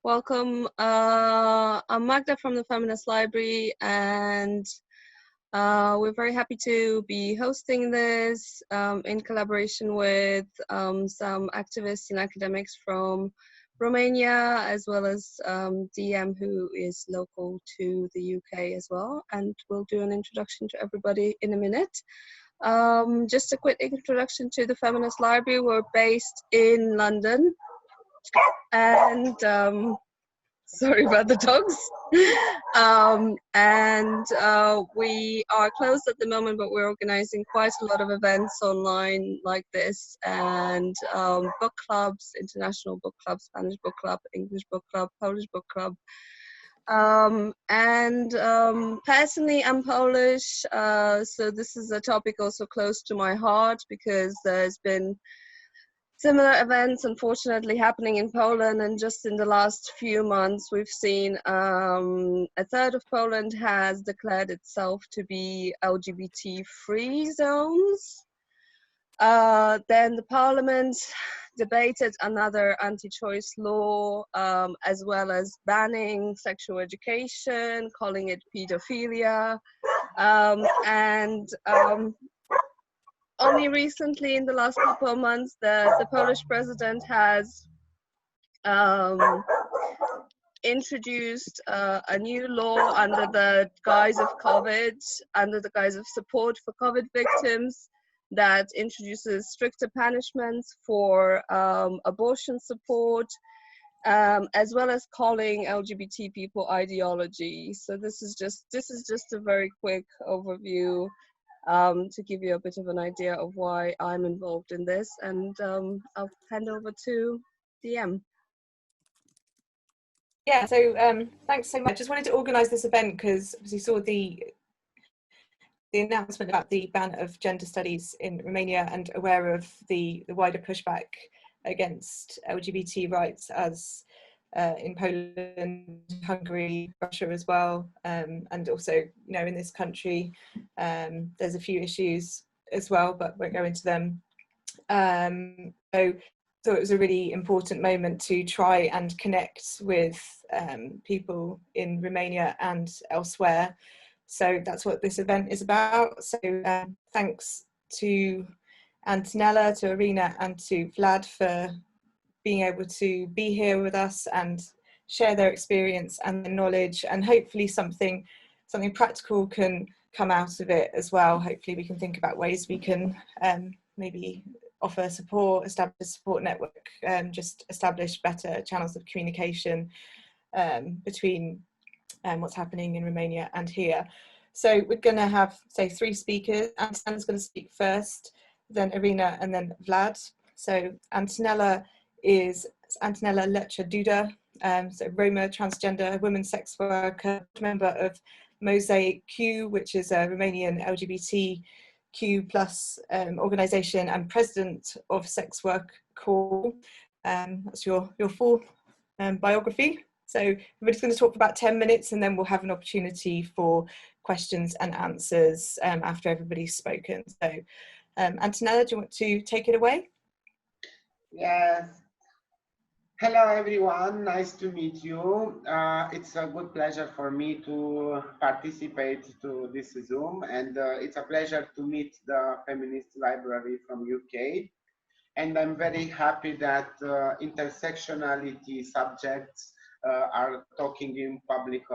Welcome. I'm Magda from the Feminist Library, and we're very happy to be hosting this in collaboration with some activists and academics from Romania, as well as DM, who is local to the UK as well. And we'll do an introduction to everybody in a minute. Just a quick introduction to the Feminist Library. We're based in London, and sorry about the dogs. We are closed at the moment, but we're organizing quite a lot of events online like this, and book clubs, international book club, Spanish book club, English book club, Polish book club. Personally, I'm Polish, so this is a topic also close to my heart, because there's been similar events, unfortunately, happening in Poland, and just in the last few months, we've seen a third of Poland has declared itself to be LGBT-free zones. Then the parliament debated another anti-choice law, as well as banning sexual education, calling it pedophilia, only recently, in the last couple of months, the Polish president has introduced a new law under the guise of COVID, under the guise of support for COVID victims, that introduces stricter punishments for abortion support, as well as calling LGBT people ideology. So this is just a very quick overview to give you a bit of an idea of why I'm involved in this, and I'll hand over to DM. Yeah, so thanks so much. I just wanted to organise this event because obviously saw the announcement about the ban of gender studies in Romania, and aware of the wider pushback against LGBT rights as in Poland, Hungary, Russia as well, and also, you know, in this country there's a few issues as well, but won't go into them. So it was a really important moment to try and connect with people in Romania and elsewhere. So that's what this event is about. So thanks to Antonella, to Irina, and to Vlad for being able to be here with us and share their experience and their knowledge, and hopefully something practical can come out of it as well. Hopefully we can think about ways we can maybe offer support, establish a support network, just establish better channels of communication between what's happening in Romania and here. So we're going to have, say, 3 speakers. Antonella's going to speak first, then Irina, and then Vlad. So Antonella is Antonella Lecce Duda, so Roma transgender women sex worker, member of MozaiQ, which is a Romanian LGBTQ plus organisation, and president of Sex Work Call. That's your full biography. So everybody's going to talk for about 10 minutes, and then we'll have an opportunity for questions and answers after everybody's spoken. So Antonella, do you want to take it away? Yes. Hello everyone, nice to meet you. It's a good pleasure for me to participate to this Zoom, and it's a pleasure to meet the Feminist Library from UK. And I'm very happy that intersectionality subjects are talking in public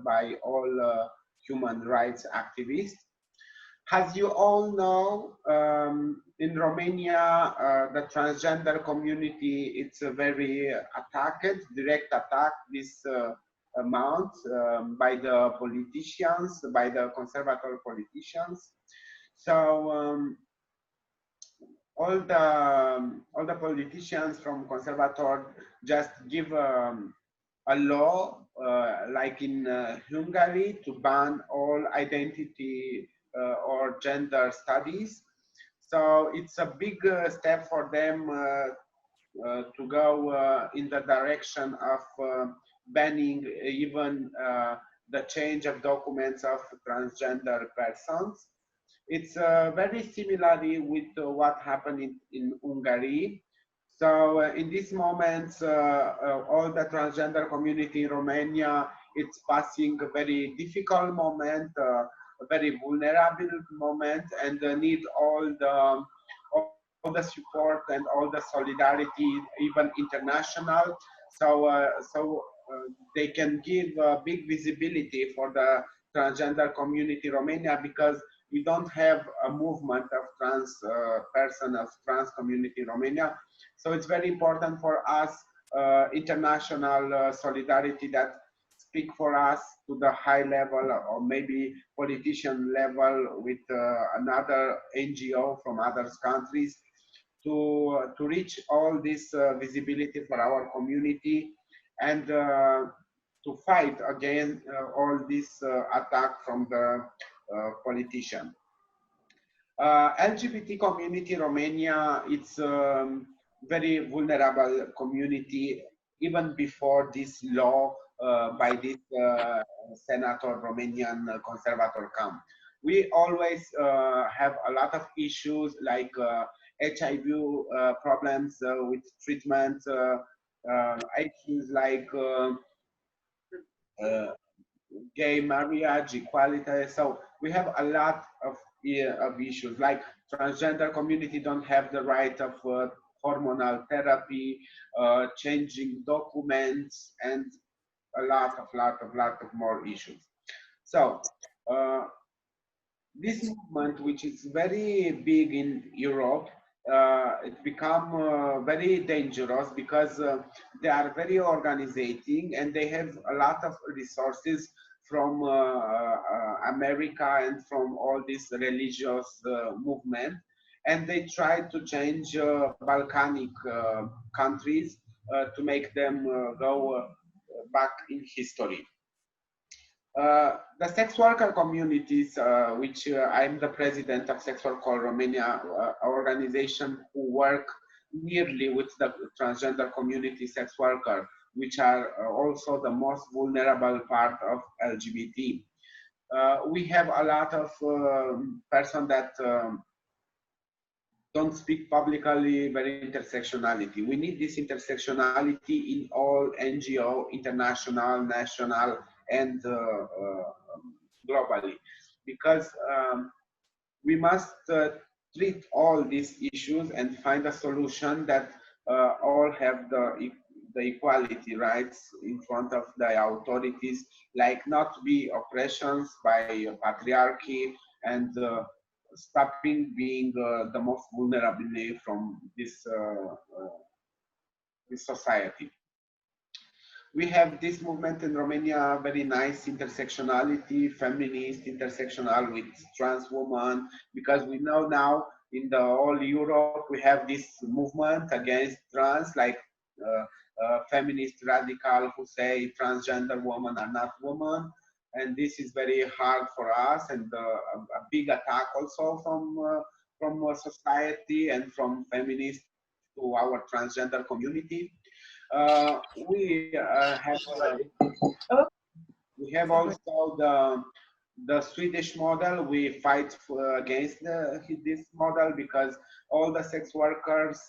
by all human rights activists. As you all know, in Romania, the transgender community, it's a very direct attack this amount by the politicians, by the conservative politicians. So all the politicians from conservative just give a law, like in Hungary, to ban all identity or gender studies. So it's a big step for them to go in the direction of banning even the change of documents of transgender persons. It's very similar with what happened in Hungary. So in these moments, all the transgender community in Romania, it's passing a very difficult moment, a very vulnerable moment, and need all the support and all the solidarity, even international. So they can give big visibility for the transgender community in Romania, because we don't have a movement of trans person, of trans community in Romania. So it's very important for us, international solidarity that speak for us to the high level, or maybe politician level, with another NGO from other countries, to reach all this visibility for our community, and to fight against all this attack from the politician. LGBT community in Romania, it's very vulnerable community, even before this law by this senator, Romanian conservator come. We always have a lot of issues like HIV problems with treatment, issues like gay marriage, equality. So we have a lot of issues, like transgender community don't have the right of hormonal therapy, changing documents, and a lot of more issues. So this movement, which is very big in Europe, it become very dangerous, because they are very organizing, and they have a lot of resources from America and from all these religious movement, and they try to change Balkanic countries to make them go back in history. The sex worker communities, which I'm the president of Sex Worker Romania, organization who work nearly with the transgender community sex worker, which are also the most vulnerable part of LGBT. We have a lot of persons that don't speak publicly very intersectionality. We need this intersectionality in all NGO, international, national, and globally, because we must treat all these issues and find a solution that all have the equality rights in front of the authorities, like not to be oppressions by patriarchy, and stopping being the most vulnerable from this society. We have this movement in Romania, very nice intersectionality, feminist, intersectional with trans woman, because we know now in the whole Europe we have this movement against trans, like feminist radical who say transgender women are not women, and this is very hard for us, and a big attack also from society and from feminists to our transgender community. We have also the Swedish model. We fight against this model, because all the sex workers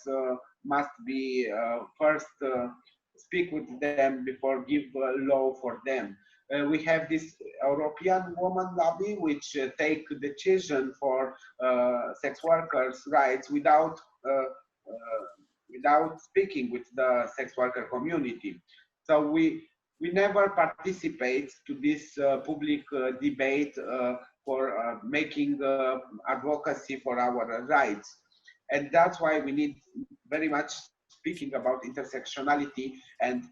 must be first speak with them before give law for them. We have this European woman lobby, which take decision for sex workers' rights without speaking with the sex worker community. So we never participate to this public debate for making advocacy for our rights. And that's why we need very much speaking about intersectionality and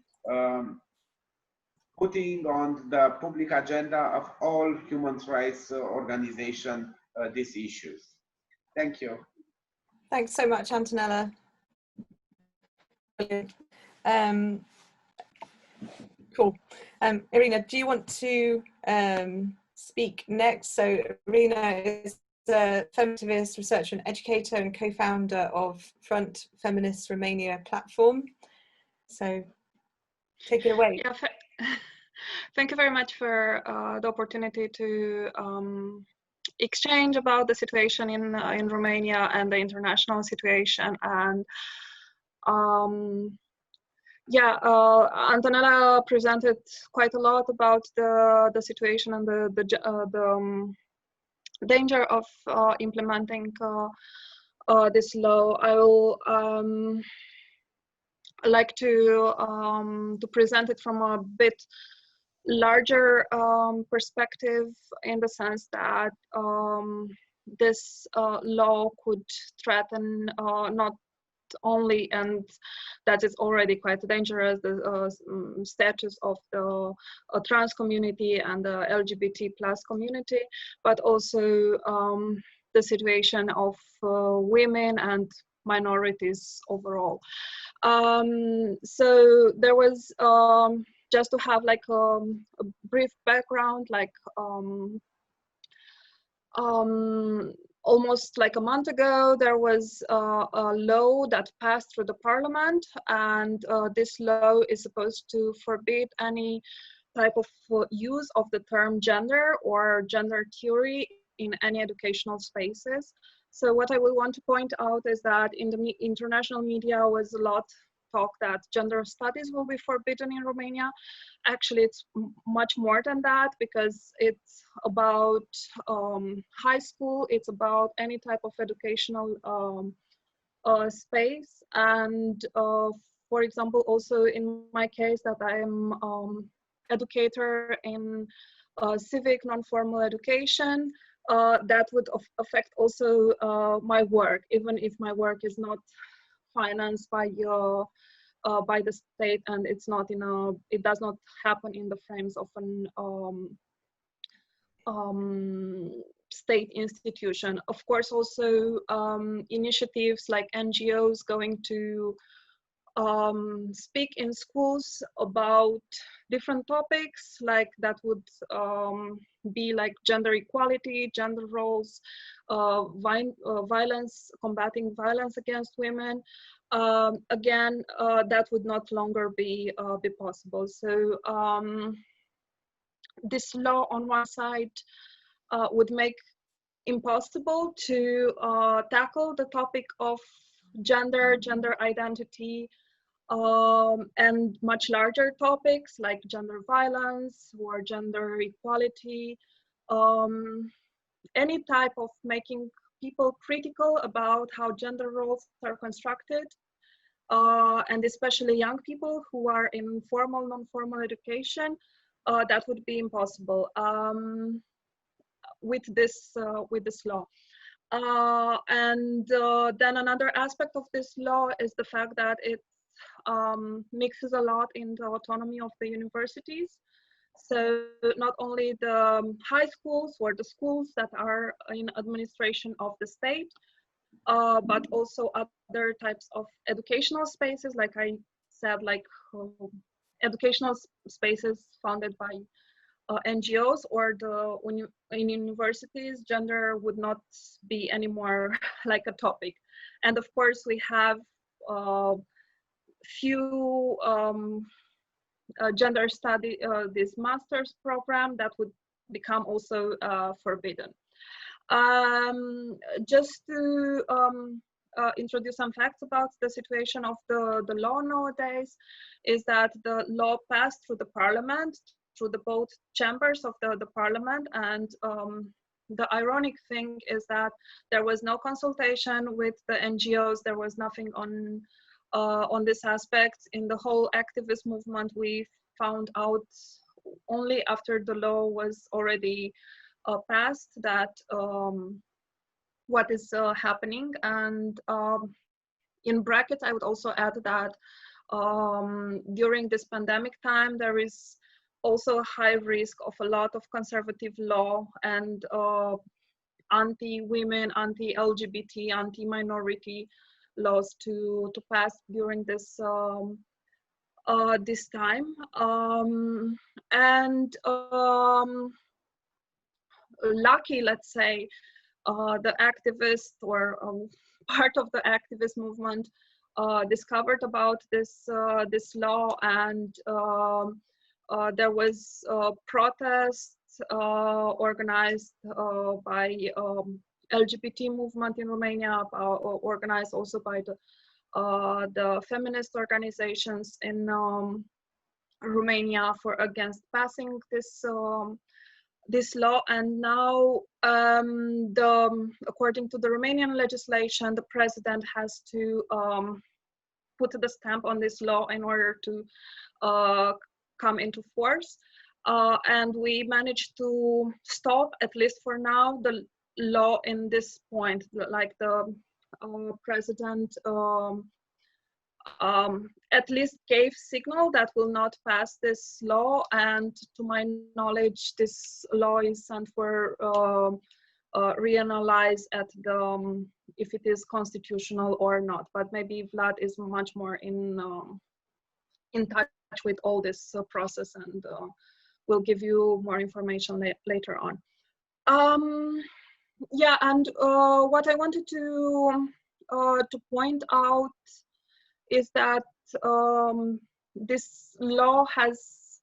putting on the public agenda of all human rights organizations these issues. Thank you. Thanks so much, Antonella. Cool. Irina, do you want to speak next? So Irina is a feminist researcher and educator and co-founder of Front Feminist Romania platform. So take it away. Yeah, thank you very much for the opportunity to exchange about the situation in Romania and the international situation. And Yeah, Antonella presented quite a lot about the situation and the danger of implementing this law. I will like to present it from a bit larger perspective, in the sense that this law could threaten not only, and that is already quite dangerous, the status of the trans community and the LGBT plus community, but also the situation of women and minorities overall. So there was, just to have like a brief background, like almost like a month ago, there was a law that passed through the parliament, and this law is supposed to forbid any type of use of the term gender or gender theory in any educational spaces. So what I would want to point out is that in the international media was a lot talk that gender studies will be forbidden in Romania. Actually, it's much more than that, because it's about high school, it's about any type of educational space. And for example, also in my case, that I am educator in civic non-formal education, that would affect also my work, even if my work is not financed by the state, and it's not it does not happen in the frames of an state institution. Of course, also initiatives like NGOs going to speak in schools about different topics, like that would be like gender equality, gender roles, violence, combating violence against women. Again, that would not longer be possible. So this law on one side would make impossible to tackle the topic of gender identity, and much larger topics like gender violence or gender equality, any type of making people critical about how gender roles are constructed, and especially young people who are in formal, non-formal education, that would be impossible with this law. And then another aspect of this law is the fact that it mixes a lot in the autonomy of the universities. So not only the high schools or the schools that are in administration of the state, but also other types of educational spaces, like I said, like educational spaces founded by NGOs, or in universities, gender would not be anymore like a topic. And of course, we have few gender study, this master's program that would become also forbidden. Just to introduce some facts about the situation of the law nowadays, is that the law passed through the parliament, through the both chambers of the parliament, and the ironic thing is that there was no consultation with the NGOs. There was nothing on this aspect. In the whole activist movement, we found out only after the law was already passed that what is happening. And in brackets, I would also add that during this pandemic time, there is also a high risk of a lot of conservative law and anti-women, anti-LGBT, anti-minority laws to pass during this this time. And lucky, let's say, the activist or part of the activist movement discovered about this this law, and there was protests organized by LGBT movement in Romania, organized also by the the feminist organizations in Romania for against passing this law. And now, according to the Romanian legislation, the president has to put the stamp on this law in order to come into force. And we managed to stop, at least for now, the law in this point. Like the president at least gave signal that will not pass this law, and to my knowledge, this law is sent for reanalyze at the if it is constitutional or not. But maybe Vlad is much more in touch with all this process, and will give you more information later on. Yeah, and what I wanted to point out is that this law has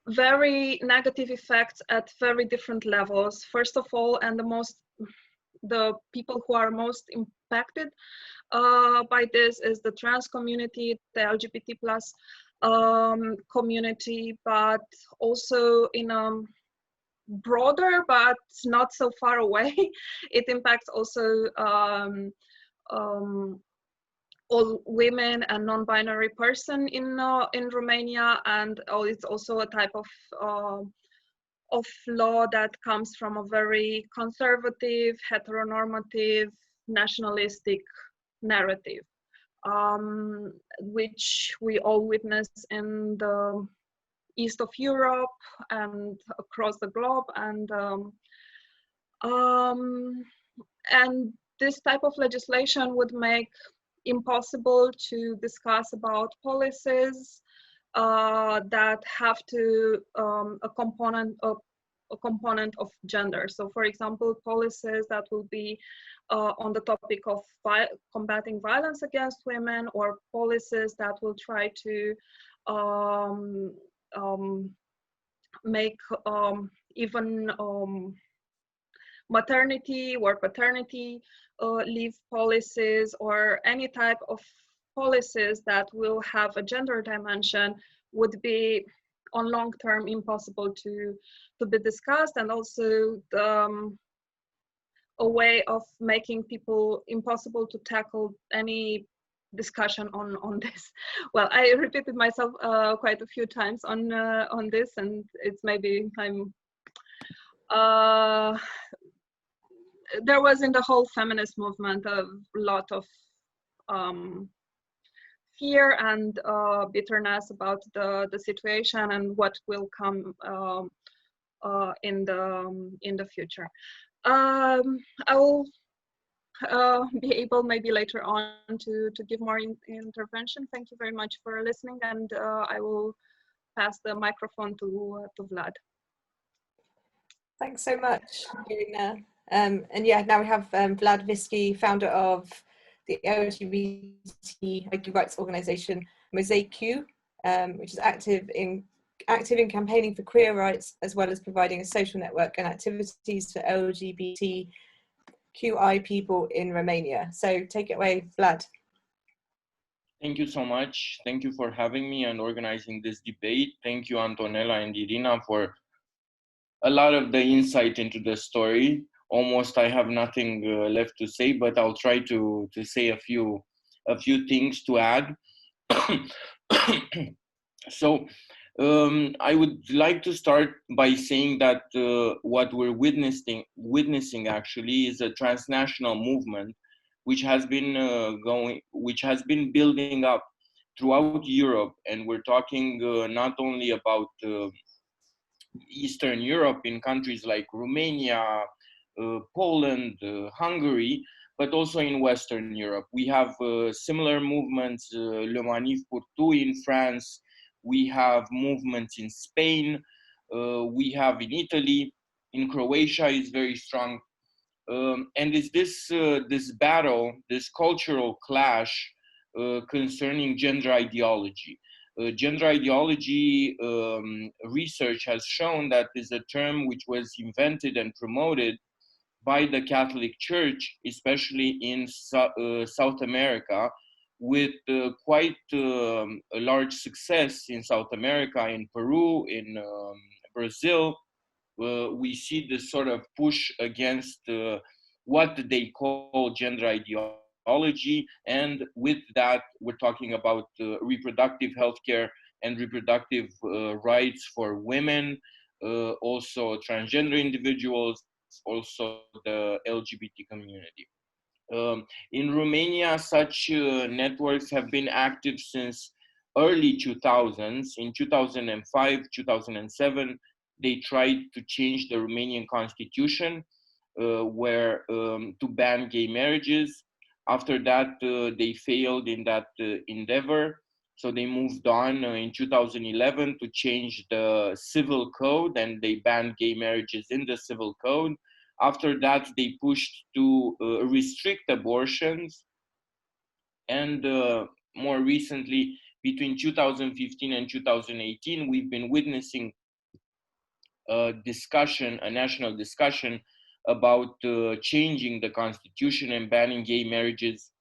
very negative effects at very different levels. First of all, and the people who are most impacted by this is the trans community, the LGBT plus community, but also in a broader but not so far away, it impacts also all women and non-binary person in Romania, and it's also a type of law that comes from a very conservative, heteronormative, nationalistic narrative, which we all witness in the east of Europe and across the globe, and this type of legislation would make impossible to discuss about policies that have to a component of gender. So, for example, policies that will be on the topic of combating violence against women, or policies that will try to make even maternity or paternity leave policies, or any type of policies that will have a gender dimension, would be on long term impossible to be discussed, and also a way of making people impossible to tackle any discussion on this. Well, I repeated myself quite a few times on this, and it's maybe I'm there was in the whole feminist movement a lot of fear and bitterness about the situation and what will come in the future. I will be able maybe later on to give more intervention. Thank you very much for listening, and I will pass the microphone to Vlad. Thanks so much, Irina. And yeah, now we have Vlad Viski, founder of the LGBTIQ rights organization MozaiQ, which is active in campaigning for queer rights, as well as providing a social network and activities for LGBTQI people in Romania. So take it away, Vlad. Thank you so much. Thank you for having me and organizing this debate. Thank you, Antonella and Irina, for a lot of the insight into the story. Almost I have nothing left to say, but I'll try to say a few things to add. So I would like to start by saying that what we're witnessing actually is a transnational movement which has been building up throughout Europe, and we're talking not only about Eastern Europe in countries like Romania, Poland, Hungary, but also in Western Europe. We have similar movements, Le Manif pour Tout in France. We have movements in Spain. We have in Italy. In Croatia is very strong. And it's this battle, this cultural clash concerning gender ideology. Gender ideology research has shown that is a term which was invented and promoted by the Catholic Church, especially in South America, with quite a large success in South America, in Peru, in Brazil. We see this sort of push against what they call gender ideology, and with that, we're talking about reproductive healthcare and reproductive rights for women, also transgender individuals, also the LGBT community. In Romania, such networks have been active since early 2000s. In 2005, 2007, they tried to change the Romanian constitution where to ban gay marriages. After that, they failed in that endeavor. So they moved on in 2011 to change the civil code, and they banned gay marriages in the civil code. After that, they pushed to restrict abortions. And more recently, between 2015 and 2018, we've been witnessing a discussion, a national discussion about changing the constitution and banning gay marriages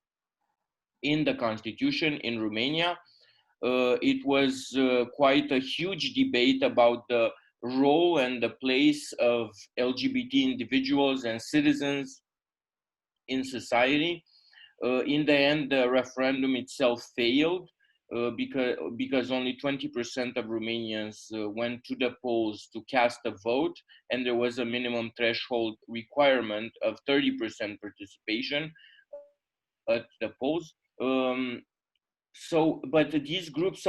in the constitution in Romania. It was quite a huge debate about the role and the place of LGBT individuals and citizens in society. In the end, the referendum itself failed because only 20% of Romanians went to the polls to cast a vote, and there was a minimum threshold requirement of 30% participation at the polls. But these groups,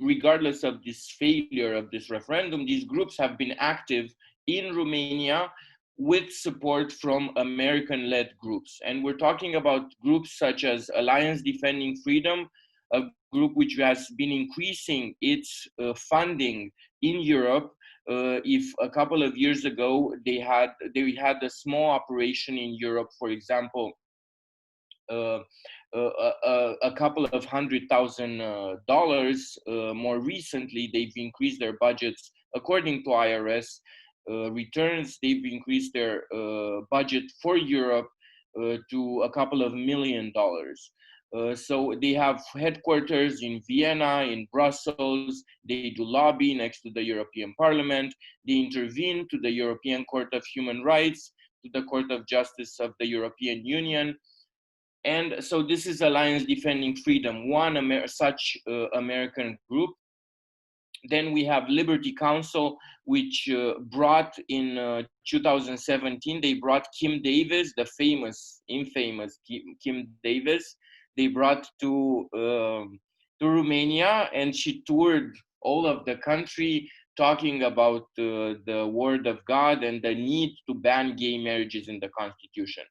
regardless of this failure of this referendum, these groups have been active in Romania with support from American-led groups. And we're talking about groups such as Alliance Defending Freedom, a group which has been increasing its funding in Europe. If a couple of years ago they had a small operation in Europe, for example, a couple of $100,000. More recently, they've increased their budgets according to IRS returns. They've increased their budget for Europe to a couple of $1 million. So they have headquarters in Vienna, in Brussels. They do lobby next to the European Parliament. They intervene to the European Court of Human Rights, to the Court of Justice of the European Union. And so this is Alliance Defending Freedom, one such American group. Then we have Liberty Council, which brought in 2017, they brought Kim Davis, the infamous Kim Davis. They brought to Romania, and she toured all of the country talking about the word of God and the need to ban gay marriages in the constitution.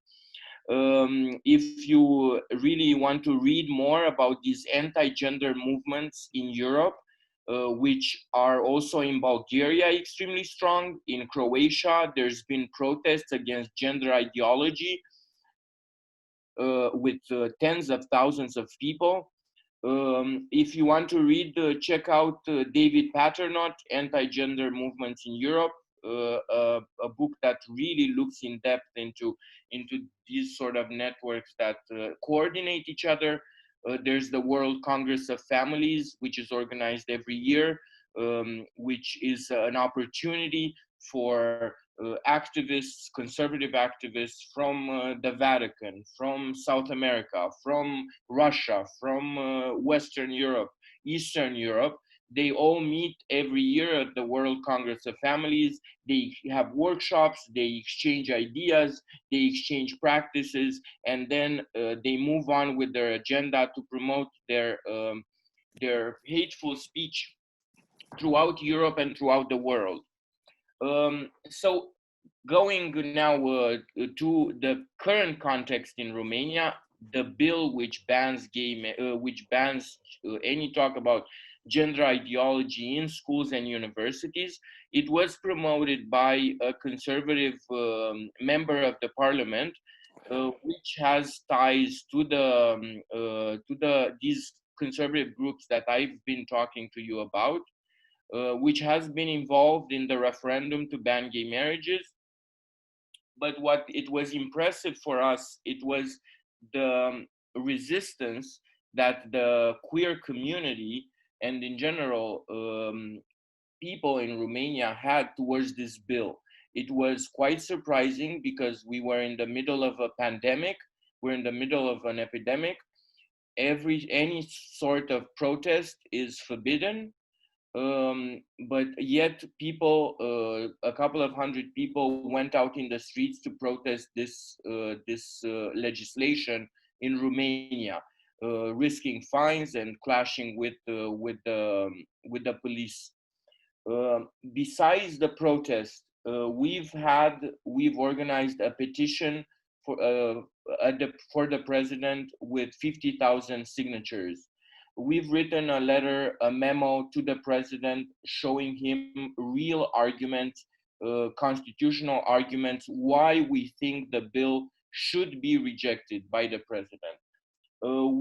If you really want to read more about these anti-gender movements in Europe, which are also in Bulgaria extremely strong, in Croatia, there's been protests against gender ideology with tens of thousands of people. If you want to read, check out David Paternotte, Anti-Gender Movements in Europe, a book that really looks in depth into these sort of networks that coordinate each other. There's the World Congress of Families, which is organized every year, which is an opportunity for activists, conservative activists from the Vatican, from South America, from Russia, from Western Europe, Eastern Europe. They all meet every year at the World Congress of Families. They have workshops, they exchange ideas, they exchange practices, and then they move on with their agenda to promote their hateful speech throughout Europe and throughout the world. So going now to the current context in Romania, the bill which bans any talk about gender ideology in schools and universities, it was promoted by a conservative member of the parliament, which has ties to these conservative groups that I've been talking to you about, which has been involved in the referendum to ban gay marriages. but what it was impressive for us, it was the resistance that the queer community and in general people in Romania had towards this bill. It was quite surprising because we were in the middle of a pandemic, we're in the middle of an epidemic. Any sort of protest is forbidden, but yet people, a couple of hundred people went out in the streets to protest this legislation in Romania, risking fines and clashing with the police. Besides the protest, we've organized a petition for the president with 50,000 signatures. We've written a letter, a memo to the president showing him real arguments, constitutional arguments, why we think the bill should be rejected by the president.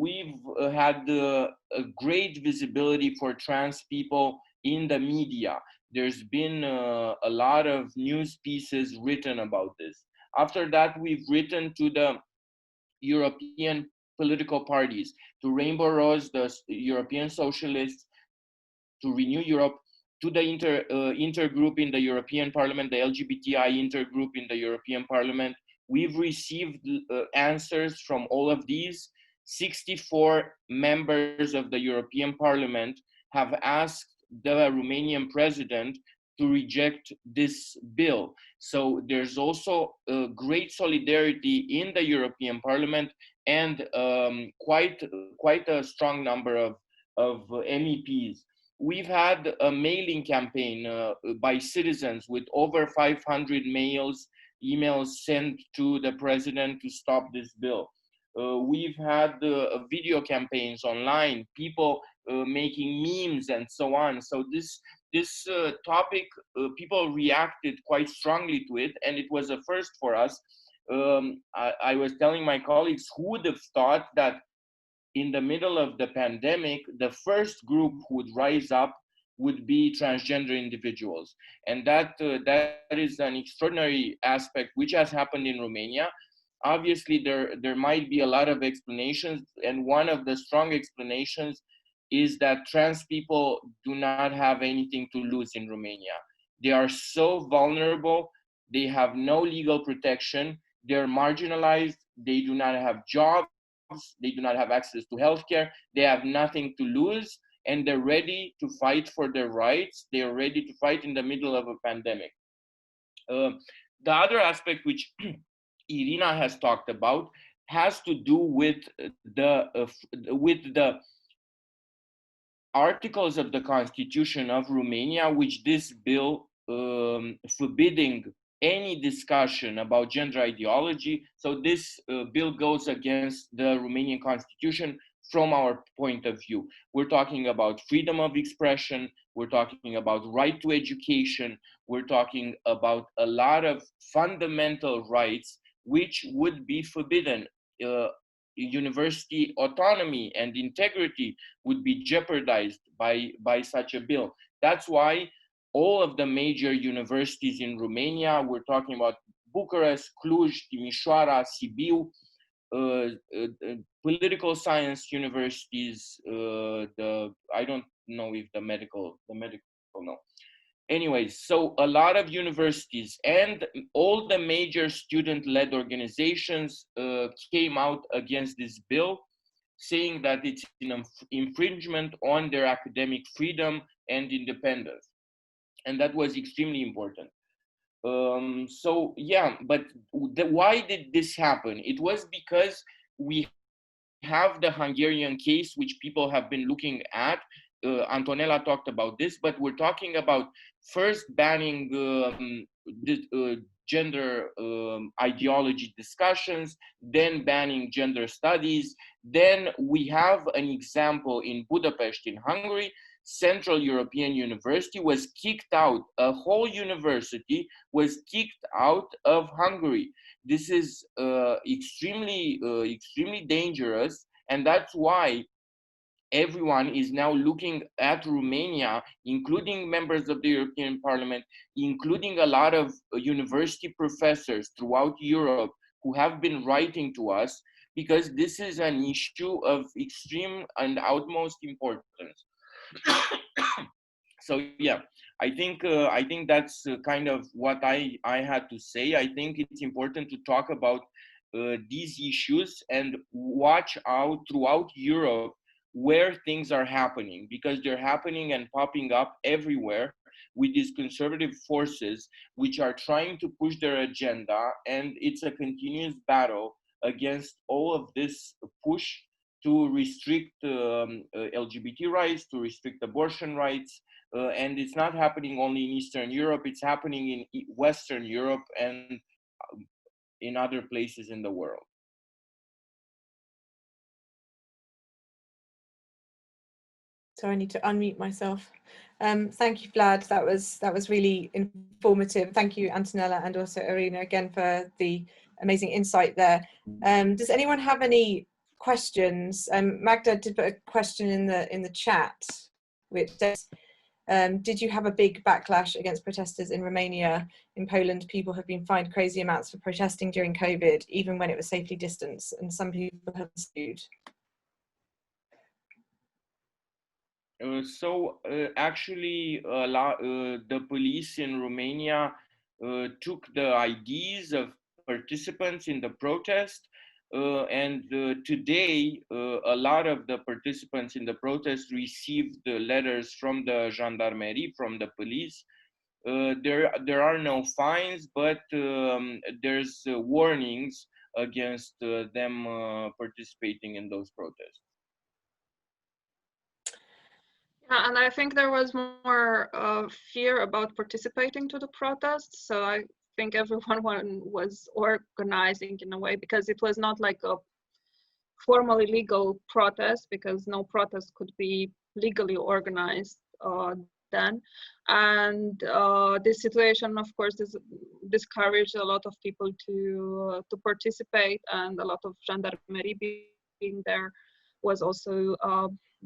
We've had a great visibility for trans people in the media. There's been a lot of news pieces written about this. After that, we've written to the European political parties, to Rainbow Rose, the European Socialists, to Renew Europe, to the intergroup in the European Parliament, the LGBTI intergroup in the European Parliament. We've received answers from all of these. 64 members of the European Parliament have asked the Romanian president to reject this bill. So there's also a great solidarity in the European Parliament and quite a strong number of MEPs. We've had a mailing campaign by citizens with over 500 emails sent to the president to stop this bill. We've had video campaigns online, people making memes and so on. So this topic, people reacted quite strongly to it, and it was a first for us. I was telling my colleagues, who would have thought that in the middle of the pandemic, the first group who would rise up would be transgender individuals. And that is an extraordinary aspect which has happened in Romania. Obviously, there might be a lot of explanations, and one of the strong explanations is that trans people do not have anything to lose in Romania. They are so vulnerable, they have no legal protection, they're marginalized, they do not have jobs, they do not have access to healthcare, they have nothing to lose, and they're ready to fight for their rights, they're ready to fight in the middle of a pandemic. The other aspect which Irina has talked about has to do with the articles of the Constitution of Romania, which this bill forbidding any discussion about gender ideology. So this bill goes against the Romanian Constitution from our point of view. We're talking about freedom of expression, we're talking about right to education, we're talking about a lot of fundamental rights which would be forbidden. University autonomy and integrity would be jeopardized by such a bill. That's why all of the major universities in Romania, we're talking about Bucharest, Cluj, Timișoara, Sibiu, political science universities, I don't know if the medical no. Anyways, so a lot of universities and all the major student-led organizations came out against this bill, saying that it's an infringement on their academic freedom and independence. And that was extremely important. So yeah, but why did this happen? It was because we have the Hungarian case, which people have been looking at. Antonella talked about this, but we're talking about first banning gender ideology discussions, then banning gender studies. Then we have an example in Budapest in Hungary. Central European University was kicked out. A whole university was kicked out of Hungary. This is extremely dangerous, and that's why everyone is now looking at Romania, including members of the European Parliament, including a lot of university professors throughout Europe who have been writing to us, because this is an issue of extreme and utmost importance. So yeah, I think that's kind of what I had to say. I think it's important to talk about these issues and watch out throughout Europe where things are happening, because they're happening and popping up everywhere with these conservative forces which are trying to push their agenda, and it's a continuous battle against all of this push to restrict LGBT rights, to restrict abortion rights. And it's not happening only in Eastern Europe, it's happening in Western Europe and in other places in the world. So I need to unmute myself. Thank you, Vlad. That was really informative. Thank you, Antonella, and also Irina, again, for the amazing insight there. Does anyone have any questions? Magda did put a question in the chat, which says, did you have a big backlash against protesters in Romania? In Poland, people have been fined crazy amounts for protesting during COVID, even when it was safely distanced, and some people have sued. Actually, the police in Romania took the IDs of participants in the protest, and today a lot of the participants in the protest received the letters from the gendarmerie, from the police. There are no fines, but there's warnings against them participating in those protests. Yeah, and I think there was more fear about participating to the protests. So I think everyone was organizing in a way, because it was not like a formally legal protest, because no protest could be legally organized then. And this situation, of course, discouraged a lot of people to participate, and a lot of gendarmerie being there was also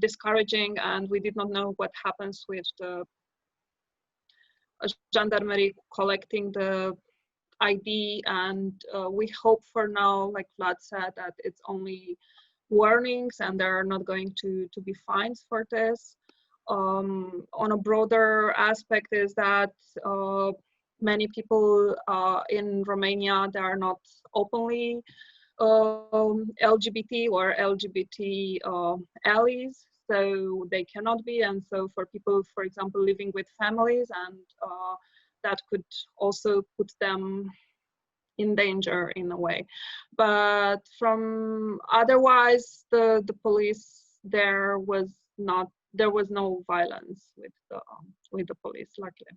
discouraging, and we did not know what happens with the gendarmerie collecting the ID, and we hope for now, like Vlad said, that it's only warnings and there are not going to be fines for this. On a broader aspect is that many people in Romania, they are not openly LGBT or LGBT allies, so they cannot be. And so for people, for example, living with families, and that could also put them in danger in a way. But from otherwise, the police, there was no violence with the police, luckily.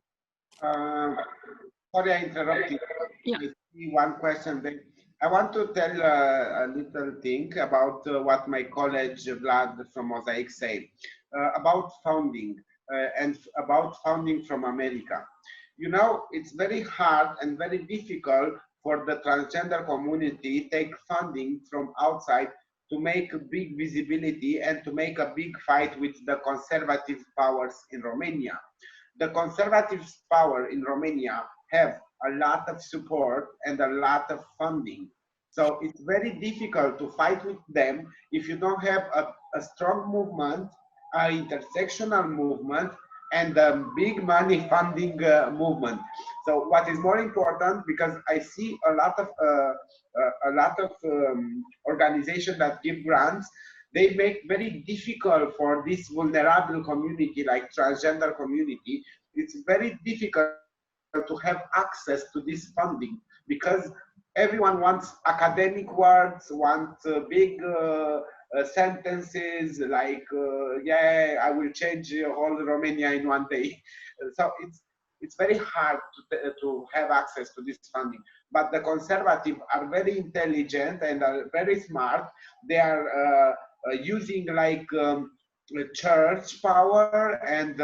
Sorry, I interrupted. Yeah. I see one question there. I want to tell a little thing about what my colleague Vlad from MozaiQ said about founding and about founding from America. You know, it's very hard and very difficult for the transgender community take funding from outside to make a big visibility and to make a big fight with the conservative powers in Romania. The conservative power in Romania have a lot of support and a lot of funding. So it's very difficult to fight with them if you don't have a strong movement, an intersectional movement, and a big money funding movement. So what is more important, because I see a lot of organizations that give grants, they make very difficult for this vulnerable community like transgender community. It's very difficult to have access to this funding, because everyone wants academic words, wants big sentences like, yeah, I will change all Romania in one day. So it's very hard to have access to this funding. But the conservatives are very intelligent and are very smart. They are using like church power and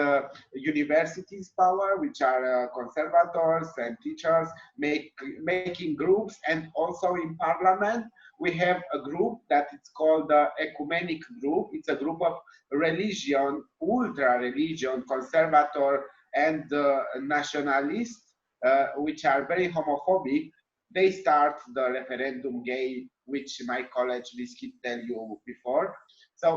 universities power, which are conservators and teachers, making groups, and also in parliament we have a group that it's called the ecumenic group. It's a group of religion, ultra-religion, conservator, and nationalists, which are very homophobic. They start the referendum gay, which my colleague Viski tell you before. So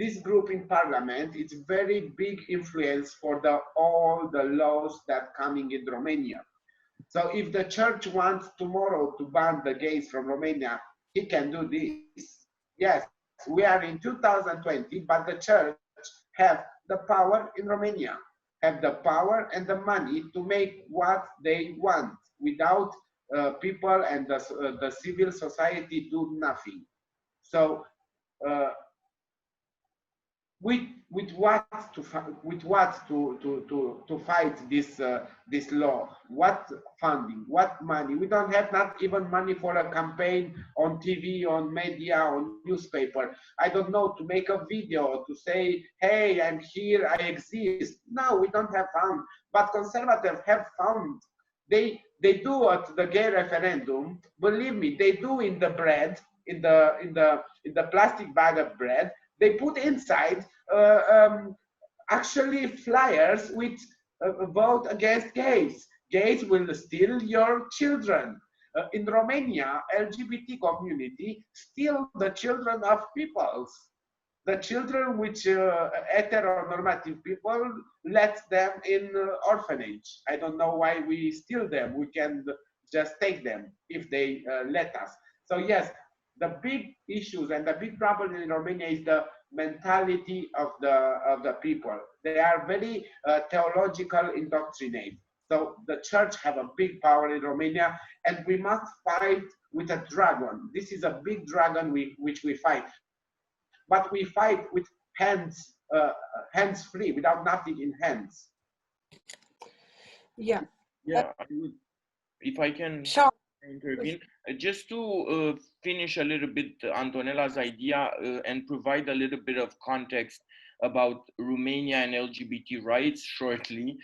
this group in parliament, it's very big influence for all the laws that coming in Romania. So if the church wants tomorrow to ban the gays from Romania, he can do this. Yes, we are in 2020, but the church have the power in Romania, have the power and the money to make what they want without people and the civil society do nothing. So with what to fight this law? What funding? What money? We don't have not even money for a campaign on TV, on media, on newspaper. I don't know, to make a video to say, hey, I'm here, I exist. No, we don't have fund. But conservatives have fund. They do at the gay referendum. Believe me, they do in the bread, in the plastic bag of bread. They put inside actually flyers with vote against gays. Gays will steal your children. In Romania, LGBT community steal the children of peoples. The children which heteronormative people let them in orphanage. I don't know why we steal them. We can just take them if they let us. So yes, the big issues and the big problem in Romania is the mentality of the people. They are very theological indoctrinated. So the church have a big power in Romania, and we must fight with a dragon. This is a big dragon which we fight, but we fight with hands free, without nothing in hands. Yeah. Yeah, if I can Sure. intervene, just to finish a little bit Antonella's idea and provide a little bit of context about Romania and LGBT rights shortly.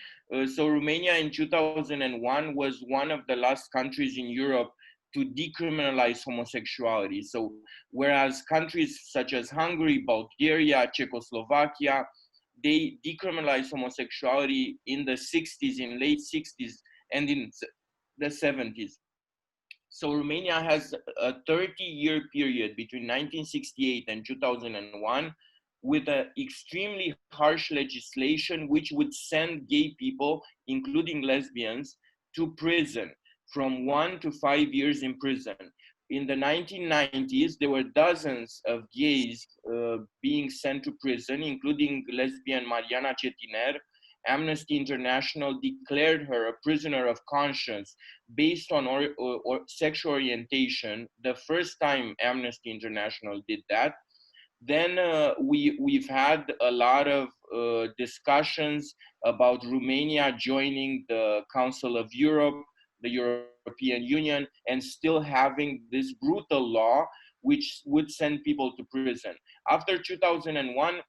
So Romania in 2001 was one of the last countries in Europe to decriminalize homosexuality. So whereas countries such as Hungary, Bulgaria, Czechoslovakia, they decriminalized homosexuality in the 60s, in late 60s, and in the 70s. So Romania has a 30-year period between 1968 and 2001 with an extremely harsh legislation which would send gay people, including lesbians, to prison from 1 to 5 years in prison. In the 1990s, there were dozens of gays being sent to prison, including lesbian Mariana Cetiner. Amnesty International declared her a prisoner of conscience based on or sexual orientation, the first time Amnesty International did that. Then we've had a lot of discussions about Romania joining the Council of Europe, the European Union, and still having this brutal law which would send people to prison. After 2001,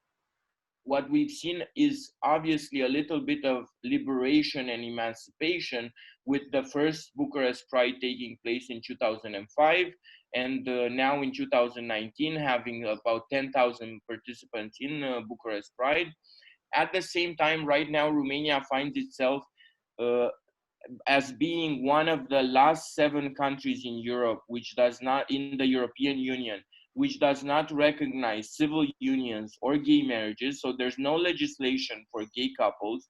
what we've seen is obviously a little bit of liberation and emancipation, with the first Bucharest Pride taking place in 2005, and now in 2019 having about 10,000 participants in Bucharest Pride. At the same time, right now, Romania finds itself as being one of the last 7 countries in Europe, which does not, in the European Union, which does not recognize civil unions or gay marriages. So there's no legislation for gay couples.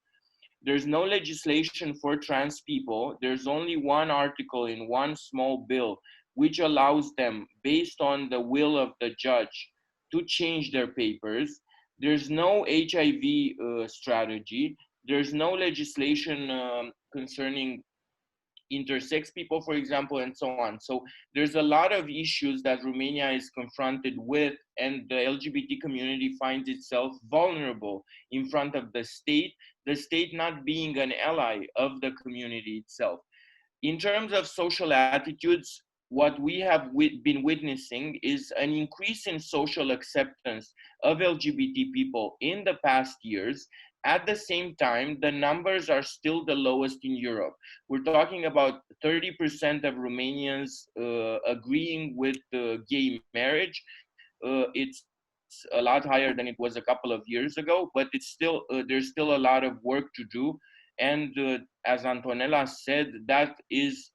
There's no legislation for trans people. There's only one article in one small bill which allows them, based on the will of the judge, to change their papers. There's no HIV strategy. There's no legislation concerning intersex people, for example, and so on. So there's a lot of issues that Romania is confronted with, and the LGBT community finds itself vulnerable in front of the state not being an ally of the community itself. In terms of social attitudes, what we have been witnessing is an increase in social acceptance of LGBT people in the past years, At the same time, the numbers are still the lowest in Europe. We're talking about 30% of Romanians agreeing with gay marriage. It's a lot higher than it was a couple of years ago, but it's still there's still a lot of work to do. And as Antonella said, that is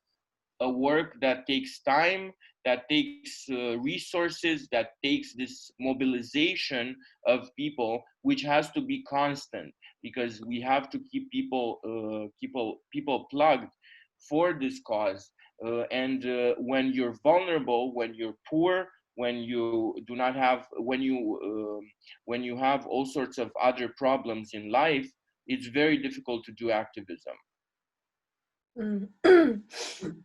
a work that takes time, that takes resources, that takes this mobilization of people, which has to be constant, because we have to keep people plugged for this cause. And when you're vulnerable, when you're poor, when you do not have, when you have all sorts of other problems in life, it's very difficult to do activism.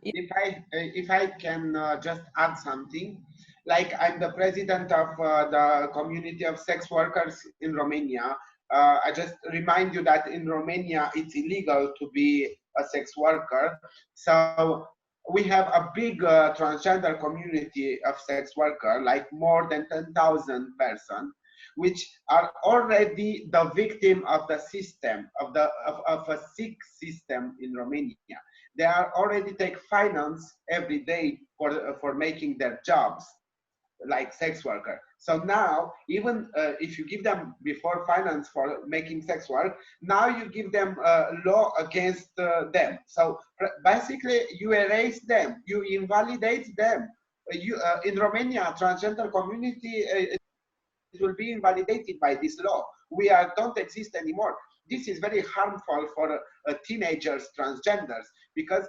If I can just add something, like I'm the president of the community of sex workers in Romania. I just remind you that in Romania it's illegal to be a sex worker. So we have a big transgender community of sex worker, like more than 10,000 persons, which are already the victim of the system, of a sick system in Romania. They are already take finance every day for making their jobs, like sex worker. So now, even if you give them before finance for making sex work, now you give them law against them. So basically, you erase them, you invalidate them. In Romania, transgender community, it will be invalidated by this law. We don't exist anymore. This is very harmful for teenagers, transgenders, because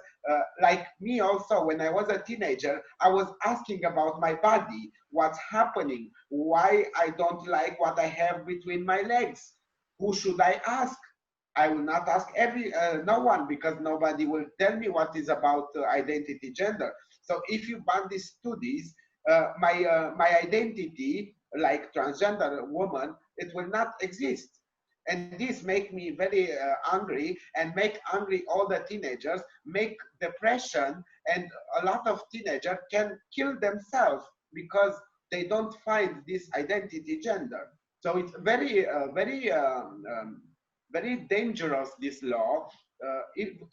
like me also, when I was a teenager, I was asking about my body, what's happening, why I don't like what I have between my legs. Who should I ask? I will not ask no one, because nobody will tell me what is about identity gender. So if you ban these studies, my identity, like transgender woman, it will not exist. And this make me very angry, and make angry all the teenagers, make depression, and a lot of teenagers can kill themselves because they don't find this identity gender. So it's very, very dangerous, this law,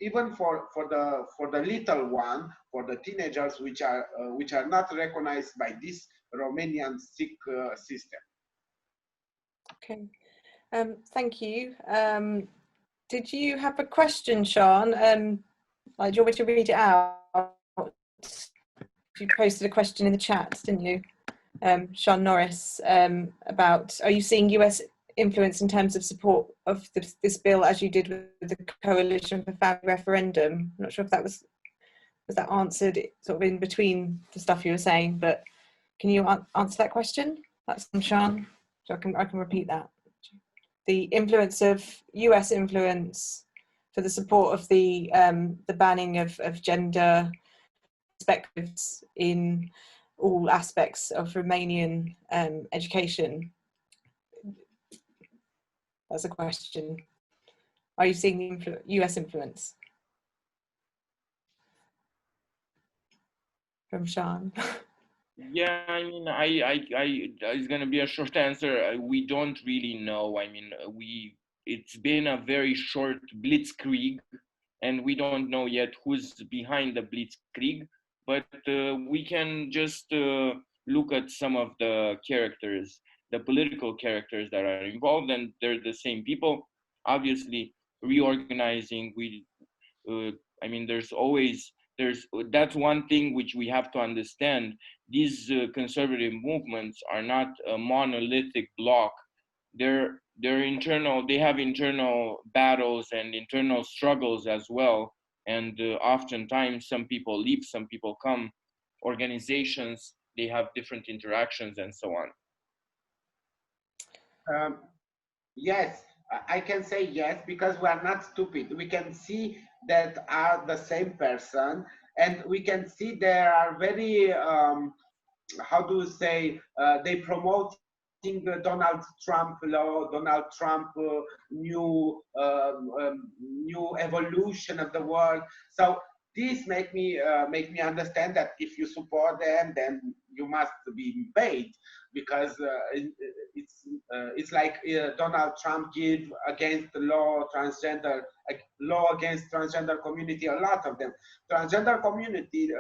even for the little one, for the teenagers which are not recognized by this Romanian sick system. Okay, thank you. Did you have a question, Sean? Do you want me to read it out? You posted a question in the chat, didn't you? Sean Norris, about, are you seeing US influence in terms of support of this bill as you did with the Coalition for Family Referendum? I'm not sure if that was that answered sort of in between the stuff you were saying, but can you answer that question? That's from Sean, so I can repeat that. The influence of US influence for the support of the banning of gender perspectives in all aspects of Romanian education. That's a question. Are you seeing the US influence? From Sean. Yeah, I mean, it's gonna be a short answer. We don't really know. I mean, it's been a very short blitzkrieg, and we don't know yet who's behind the blitzkrieg. But we can just look at some of the characters, the political characters that are involved, and they're the same people. Obviously, reorganizing. I mean, that's one thing which we have to understand. These conservative movements are not a monolithic block. They're internal. They have internal battles and internal struggles as well. And oftentimes, some people leave, some people come. Organizations, they have different interactions and so on. Yes, I can say yes, because we are not stupid. We can see that are the same person, and we can see they are very, how do you say, they promoting the Donald Trump law, Donald Trump new evolution of the world. So this make me understand that if you support them, then you must be paid, because it's it's like Donald Trump gave against the law law against transgender community, a lot of them. Transgender community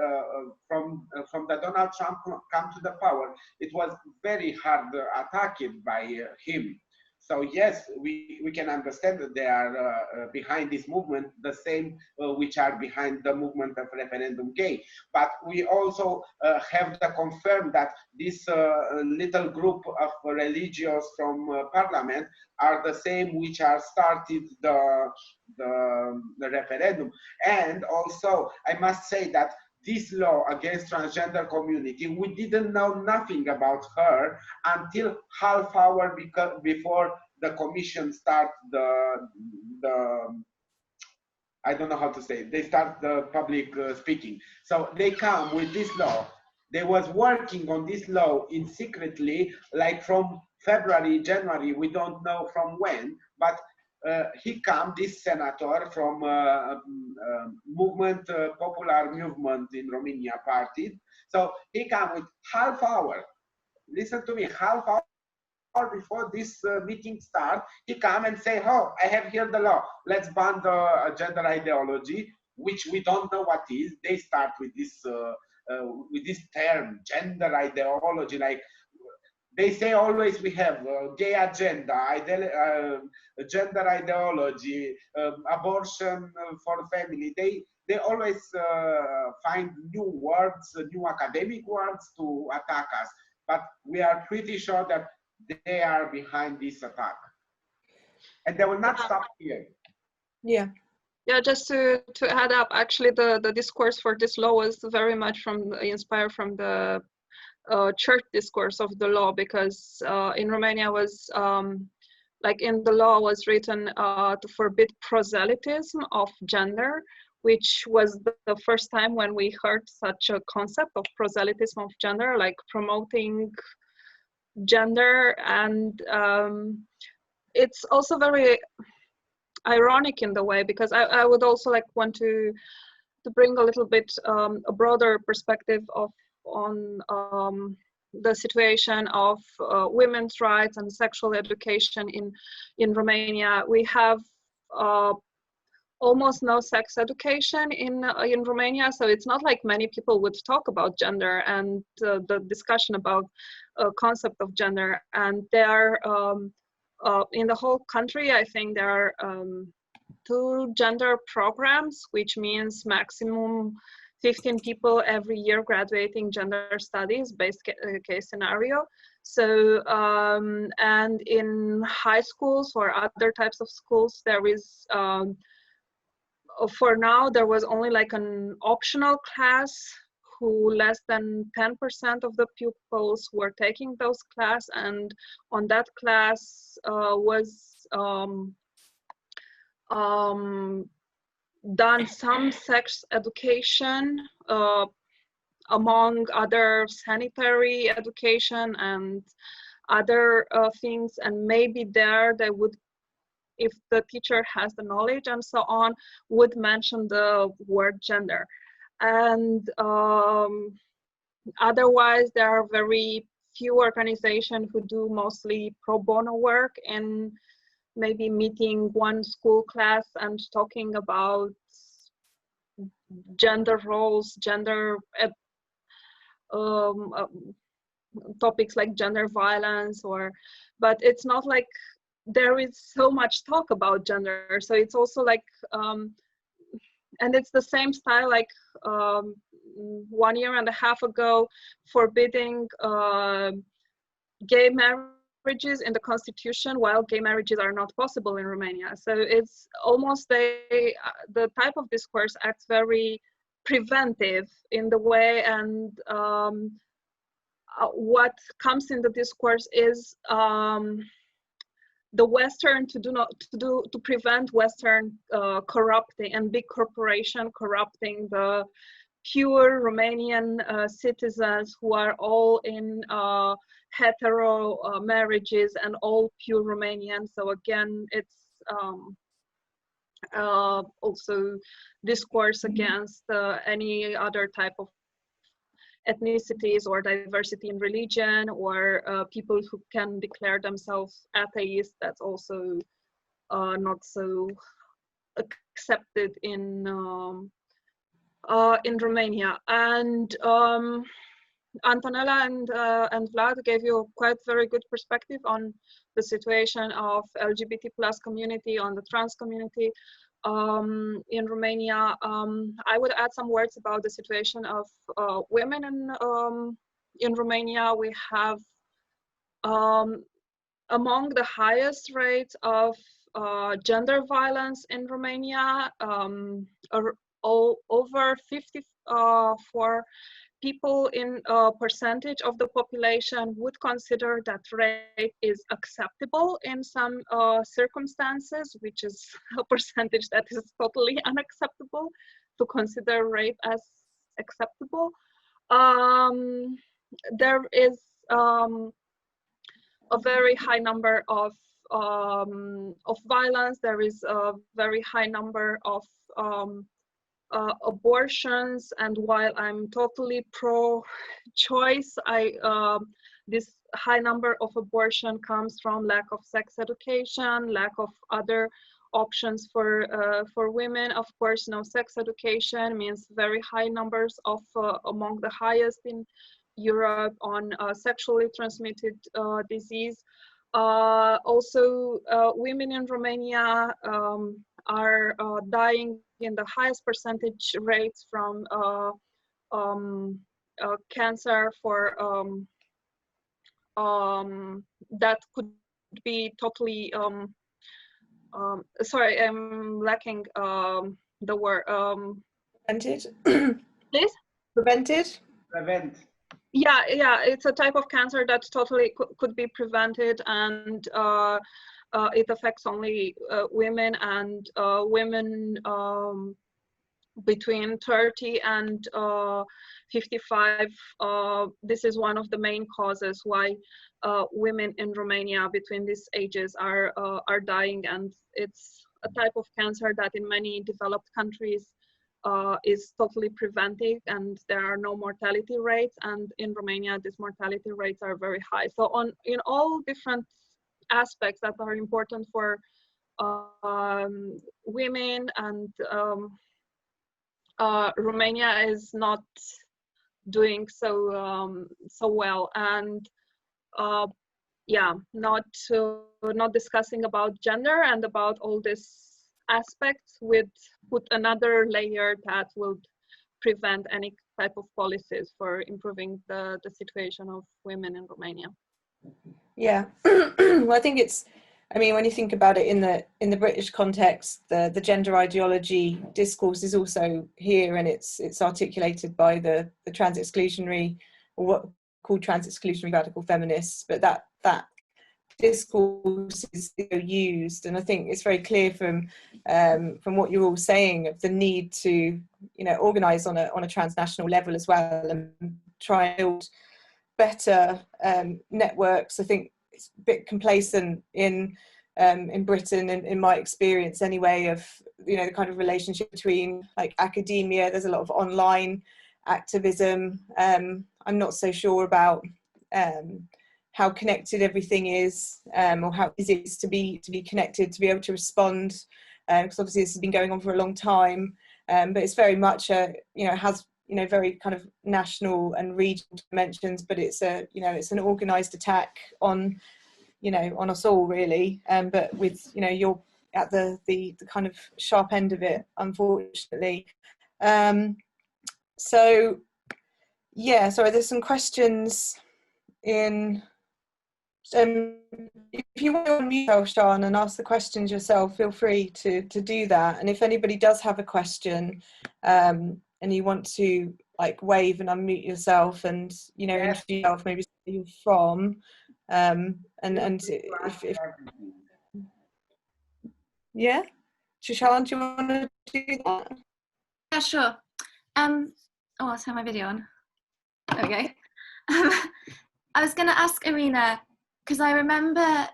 from the Donald Trump come to the power, it was very hard attacked by him. So yes, we can understand that they are behind this movement, the same which are behind the movement of referendum gay. But we also have to confirm that this little group of religious from parliament are the same which are started the referendum. And also, I must say that this law against transgender community, we didn't know nothing about her until half hour before the commission start I don't know how to say it. They start the public speaking. So they come with this law. They was working on this law in secretly, like from February, January, we don't know from when, but he come, this senator from movement, popular movement in Romania party. So he come with half hour, listen to me, half hour before this meeting start, he come and say, oh, I have here the law, let's ban the gender ideology, which we don't know what is. They start with this term, gender ideology, like they say always we have gay agenda, gender ideology, abortion for family. They always find new words, new academic words to attack us. But we are pretty sure that they are behind this attack. And they will not stop here. Yeah. Yeah, just to add up, actually the discourse for this law was very much inspired from the church discourse of the law, because in Romania was like in the law was written to forbid proselytism of gender, which was the first time when we heard such a concept of proselytism of gender, like promoting gender. And it's also very ironic in the way, because I would also like want to bring a little bit a broader perspective on the situation of women's rights and sexual education in Romania. We have almost no sex education in Romania, so it's not like many people would talk about gender and the discussion about concept of gender. And there in the whole country, I think there are 2 gender programs, which means maximum 15 people every year graduating gender studies based case scenario. So and in high schools or other types of schools, there is for now there was only like an optional class who less than 10% of the pupils were taking those class, and on that class was done some sex education, among other sanitary education and other things, and maybe there they would, if the teacher has the knowledge and so on, would mention the word gender. And otherwise there are very few organizations who do mostly pro bono work, and maybe meeting one school class and talking about gender roles, gender topics like gender violence, but it's not like there is so much talk about gender. So it's also like, and it's the same style like 1.5 years ago, forbidding gay marriages in the constitution, while gay marriages are not possible in Romania. So it's almost the type of discourse acts very preventive in the way, and what comes in the discourse is the Western to prevent Western corrupting and big corporation corrupting the pure Romanian citizens who are all in hetero marriages and all pure Romanian. So again, it's also discourse against any other type of ethnicities or diversity in religion, or people who can declare themselves atheists. That's also not so accepted in Romania. And Antonella and Vlad gave you quite very good perspective on the situation of LGBT plus community, on the trans community in Romania. I would add some words about the situation of women in Romania. We have among the highest rates of gender violence in Romania. Over 54 people in a percentage of the population would consider that rape is acceptable in some circumstances, which is a percentage that is totally unacceptable to consider rape as acceptable. There is a very high number of violence. There is a very high number of abortions, and while I'm totally pro-choice, this high number of abortion comes from lack of sex education, lack of other options for women. Of course, no sex education means very high numbers of among the highest in Europe on sexually transmitted disease. Also, women in Romania are dying in the highest percentage rates from cancer that could be totally sorry, I'm lacking the word Prevented. Please? Prevented. Prevent. Yeah, it's a type of cancer that totally could be prevented, and it affects only women, and women between 30 and 55. This is one of the main causes why women in Romania between these ages are dying, and it's a type of cancer that in many developed countries is totally prevented, and there are no mortality rates, and in Romania these mortality rates are very high. So in all different aspects that are important for women, and Romania is not doing so well, and yeah, not discussing about gender and about all these aspects would put another layer that would prevent any type of policies for improving the situation of women in Romania. Yeah, well, I think it's, I mean, when you think about it in the British context, the gender ideology discourse is also here, and it's articulated by the trans exclusionary, or what called trans exclusionary radical feminists, but that discourse is used, and I think it's very clear from what you're all saying of the need to, you know, organise on a transnational level as well, and try and build better networks. I think it's a bit complacent in Britain, in my experience anyway, of, you know, the kind of relationship between like academia. There's a lot of online activism. I'm not so sure about how connected everything is, or how easy it is to be connected, to be able to respond, because obviously this has been going on for a long time, but it's very much you know, has, you know, very kind of national and regional dimensions, but it's you know, it's an organised attack on, you know, on us all really, but with, you know, you're at the kind of sharp end of it, unfortunately. So yeah, sorry, there's some questions in. If you want to unmute yourself, Sian, and ask the questions yourself, feel free to do that. And if anybody does have a question, and you want to like wave and unmute yourself, and, you know, introduce yourself, maybe where you're from, and if yeah, Shashan, do you want to do that? Yeah, sure. Oh, I'll turn my video on. There we go. I was going to ask Irina, because I remember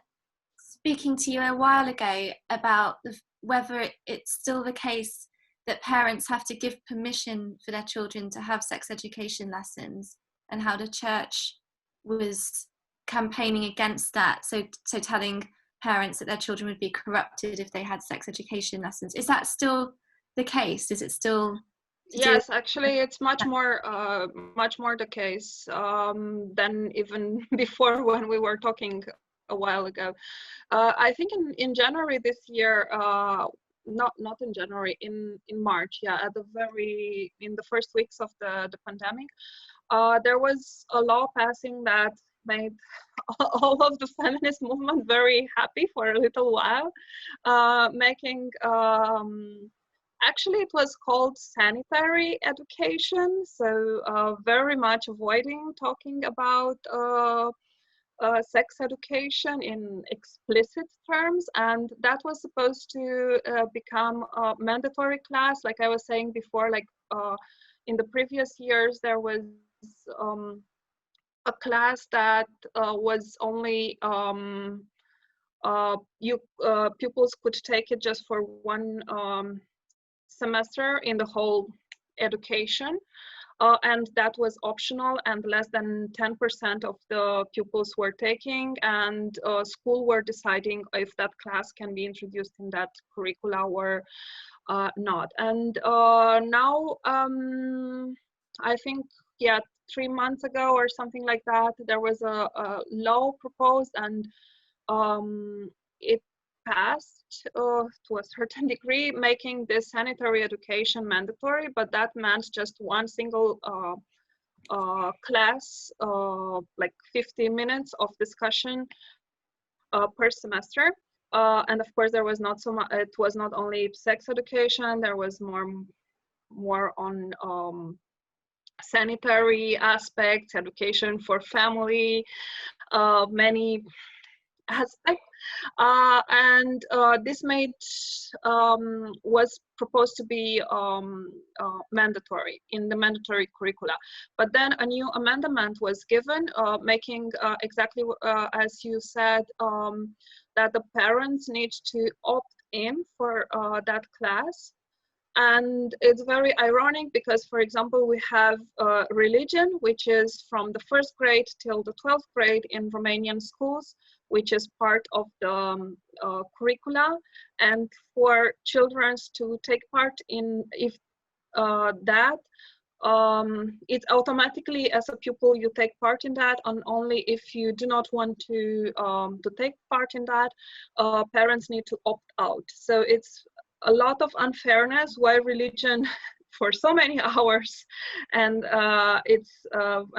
speaking to you a while ago about whether it's still the case that parents have to give permission for their children to have sex education lessons, and how the church was campaigning against that, so telling parents that their children would be corrupted if they had sex education lessons. Is that still the case? Is it still? Yes, actually, it's much more the case than even before, when we were talking a while ago. I think in January this year, not in January, in March, yeah, in the first weeks of the pandemic, there was a law passing that made all of the feminist movement very happy for a little while, making actually, it was called sanitary education, so very much avoiding talking about sex education in explicit terms, and that was supposed to become a mandatory class. Like I was saying before, like in the previous years, there was a class that was only pupils could take it just for one semester in the whole education, and that was optional, and less than 10% of the pupils were taking, and school were deciding if that class can be introduced in that curricula or not. And now I think, yeah, 3 months ago or something like that, there was a law proposed, and it passed to a certain degree, making this sanitary education mandatory, but that meant just one single class, like 50 minutes of discussion per semester. And of course, there was not so much, it was not only sex education, there was more on sanitary aspects, education for family, many aspects. And this was proposed to be mandatory in the mandatory curricula. But then a new amendment was given, making exactly as you said, that the parents need to opt in for that class. And it's very ironic because, for example, we have religion, which is from the 1st grade till the 12th grade in Romanian schools, which is part of the curricula. And for children to take part in that, it's automatically, as a pupil, you take part in that, and only if you do not want to take part in that, parents need to opt out. So it's a lot of unfairness why religion for so many hours, and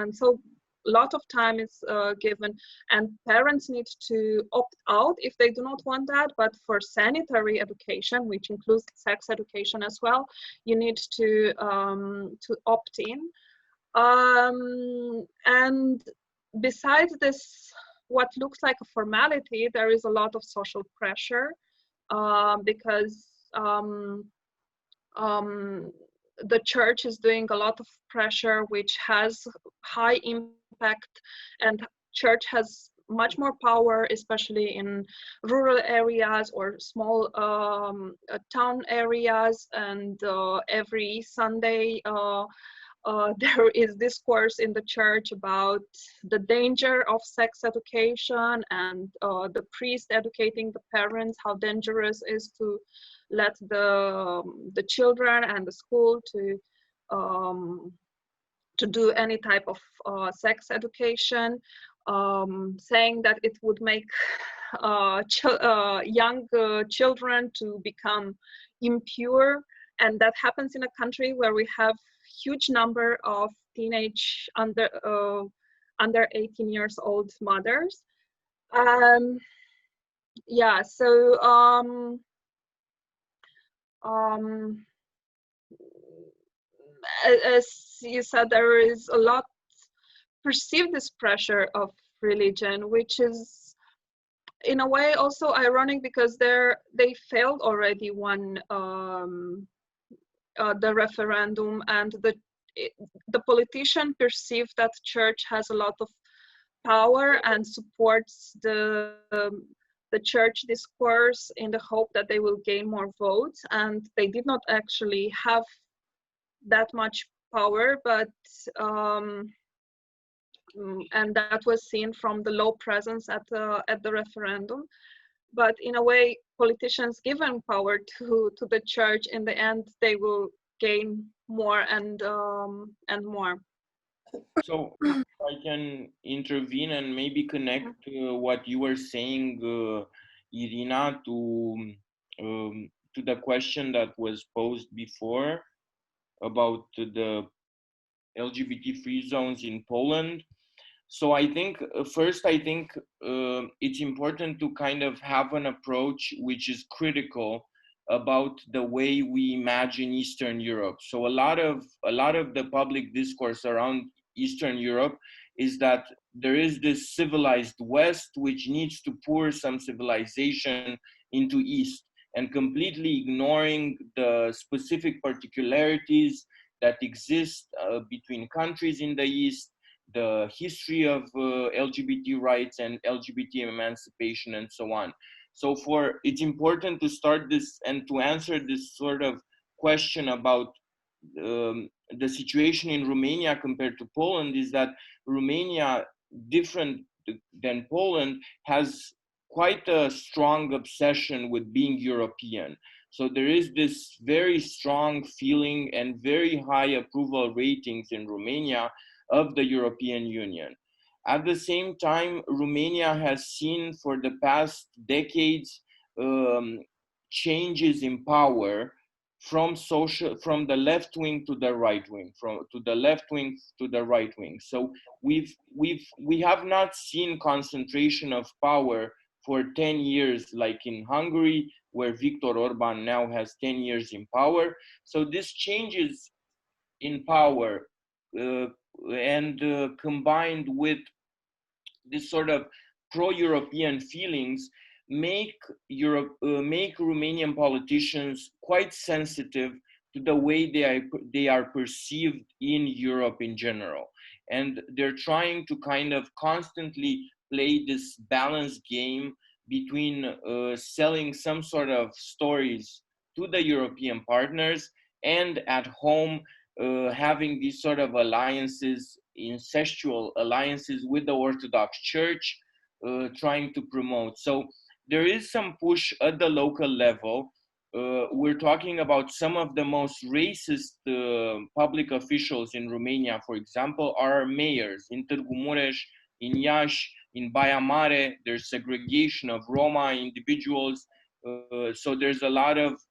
and so a lot of time is given, and parents need to opt out if they do not want that. But for sanitary education, which includes sex education as well, you need to opt in. And besides this, what looks like a formality, there is a lot of social pressure, because the church is doing a lot of pressure, which has high impact, and church has much more power, especially in rural areas or small town areas. And every Sunday there is discourse in the church about the danger of sex education, and the priest educating the parents how dangerous it is to let the children and the school to do any type of sex education, saying that it would make young children to become impure. And that happens in a country where we have huge number of teenage under 18 years old mothers. Yeah, so as you said, there is a lot perceived this pressure of religion, which is in a way also ironic, because they failed already one the referendum, and the politician perceived that church has a lot of power and supports the the church discourse in the hope that they will gain more votes, and they did not actually have that much power, but and that was seen from the low presence at the referendum. But in a way, politicians given power to the church, in the end, they will gain more and more. So I can intervene and maybe connect what you were saying, Irina, to the question that was posed before about the LGBT free zones in Poland. So I think first, I think it's important to kind of have an approach which is critical about the way we imagine Eastern Europe. So a lot of the public discourse around Eastern Europe is that there is this civilized West which needs to pour some civilization into East, and completely ignoring the specific particularities that exist between countries in the East, the history of LGBT rights and LGBT emancipation and so on. So it's important to start this and to answer this sort of question about the situation in Romania compared to Poland, is that Romania, different than Poland, has quite a strong obsession with being European. So there is this very strong feeling and very high approval ratings in Romania of the European Union. At the same time, Romania has seen for the past decades changes in power from the left wing to the right wing, to the left wing to the right wing. So we have not seen concentration of power for 10 years, like in Hungary, where Viktor Orban now has 10 years in power. So this changes in power and combined with this sort of pro-European feelings make Romanian politicians quite sensitive to the way they are perceived in Europe in general. And they're trying to kind of constantly play this balance game between selling some sort of stories to the European partners and at home having these sort of alliances, incestual alliances with the Orthodox Church, trying to promote. So there is some push at the local level. We're talking about some of the most racist public officials in Romania, for example, are mayors in Târgu Mureș, in Iași, in Baia Mare. There's segregation of Roma individuals. So there's a lot of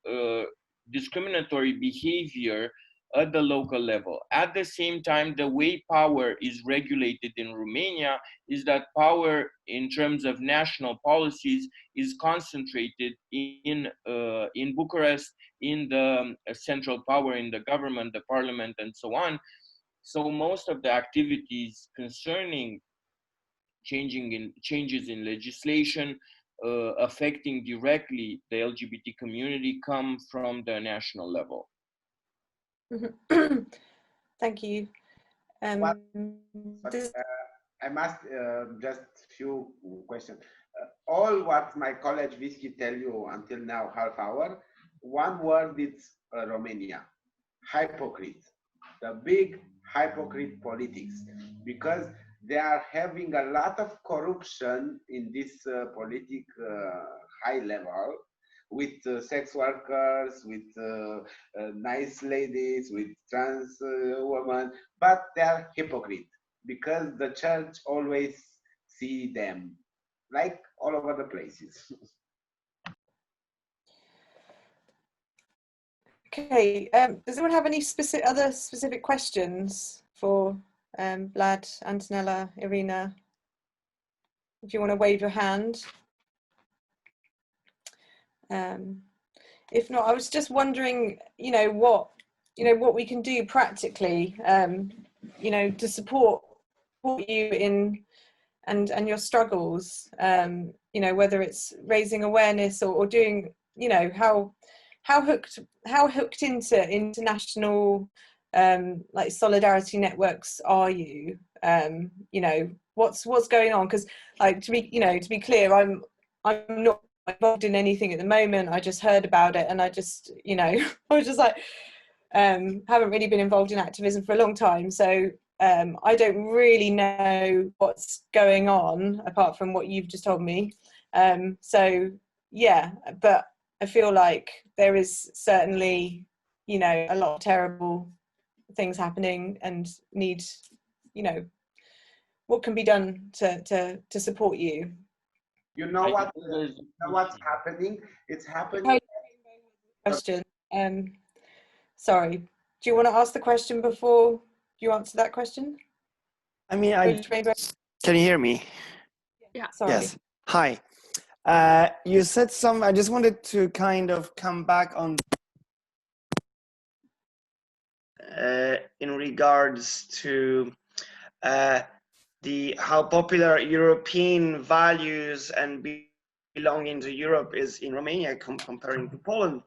discriminatory behavior at the local level. At the same time, the way power is regulated in Romania is that power in terms of national policies is concentrated in Bucharest, in the central power, in the government, the parliament, and so on. So most of the activities concerning changes in legislation affecting directly the LGBT community come from the national level. Thank you. I must just few questions. All what my colleague Viski tell you until now, half hour, one word is Romania. Hypocrite. The big hypocrite politics, because they are having a lot of corruption in this high level, with sex workers, with nice ladies, with trans women, but they're hypocrite because the church always see them, like all over the places. Okay, does anyone have any other specific questions for Vlad, Antonella, Irina? If you want to wave your hand. If not, I was just wondering, what we can do practically, to support you in and your struggles, whether it's raising awareness or doing, how hooked into international like solidarity networks are you? What's going on? Because, like, to be clear, I'm not involved in anything at the moment. I just heard about it, and I just, you know, I was just like, haven't really been involved in activism for a long time, so I don't really know what's going on apart from what you've just told me. So yeah, but I feel like there is certainly, you know, a lot of terrible things happening, and need, you know, what can be done to support you. You know I what? think there's You know what's happening? It's happening. Okay, question. Sorry. Do you want to ask the question before you answer that question? I mean, can you hear me? Yeah. Sorry. Yes. Hi. You said some. I just wanted to kind of come back on in regards to how popular European values and belonging to Europe is in Romania comparing to Poland.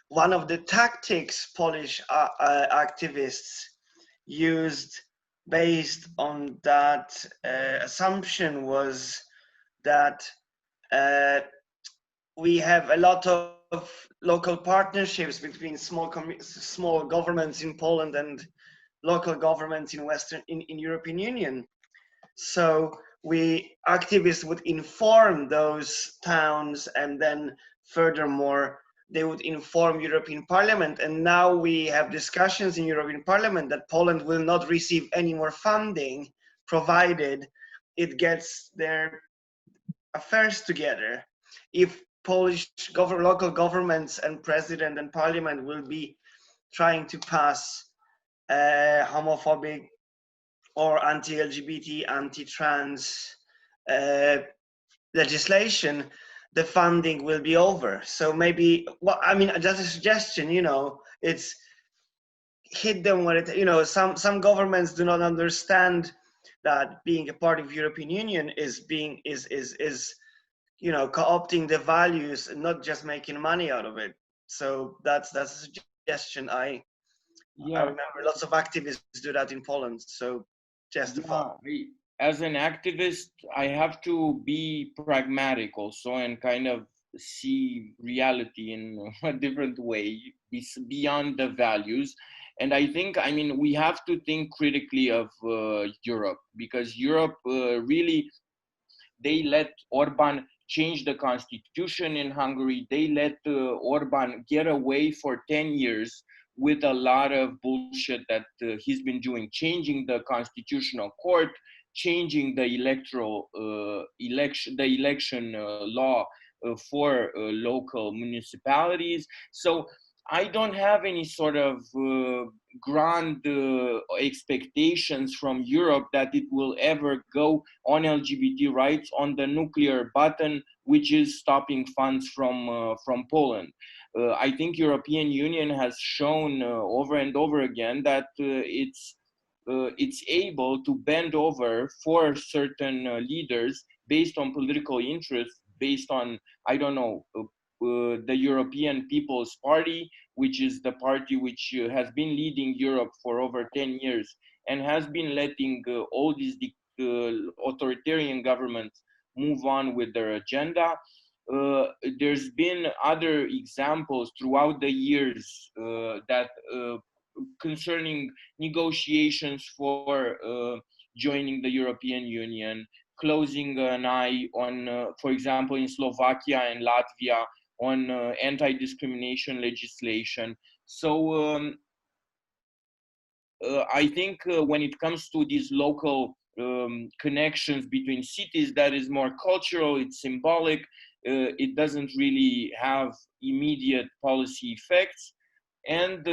One of the tactics Polish activists used based on that assumption was that we have a lot of local partnerships between small governments in Poland and local governments in European Union. So we activists would inform those towns, and then furthermore they would inform European Parliament. And now we have discussions in European Parliament that Poland will not receive any more funding provided it gets their affairs together. If Polish local governments and president and parliament will be trying to pass homophobic or anti-LGBT, anti-trans legislation, the funding will be over. So maybe, well, I mean, just a suggestion, you know, it's hit them where it, you know, some governments do not understand that being a part of European Union is you know, co-opting the values and not just making money out of it. So that's a suggestion. I remember lots of activists do that in Poland. So just a thought. As an activist, I have to be pragmatic also and kind of see reality in a different way, beyond the values. And I think, I mean, we have to think critically of Europe, because Europe really, they let Orban change the constitution in Hungary. They let Orban get away for 10 years with a lot of bullshit that he's been doing, changing the constitutional court, changing the election law for local municipalities. So I don't have any sort of grand expectations from Europe that it will ever go on LGBT rights on the nuclear button, which is stopping funds from Poland. I think European Union has shown over and over again that it's able to bend over for certain leaders based on political interests, based on, I don't know, the European People's Party, which is the party which has been leading Europe for over 10 years and has been letting all these authoritarian governments move on with their agenda. There's been other examples throughout the years that concerning negotiations for joining the European Union, closing an eye on, for example, in Slovakia and Latvia, on anti-discrimination legislation. So I think when it comes to these local connections between cities, that is more cultural, it's symbolic, it doesn't really have immediate policy effects. And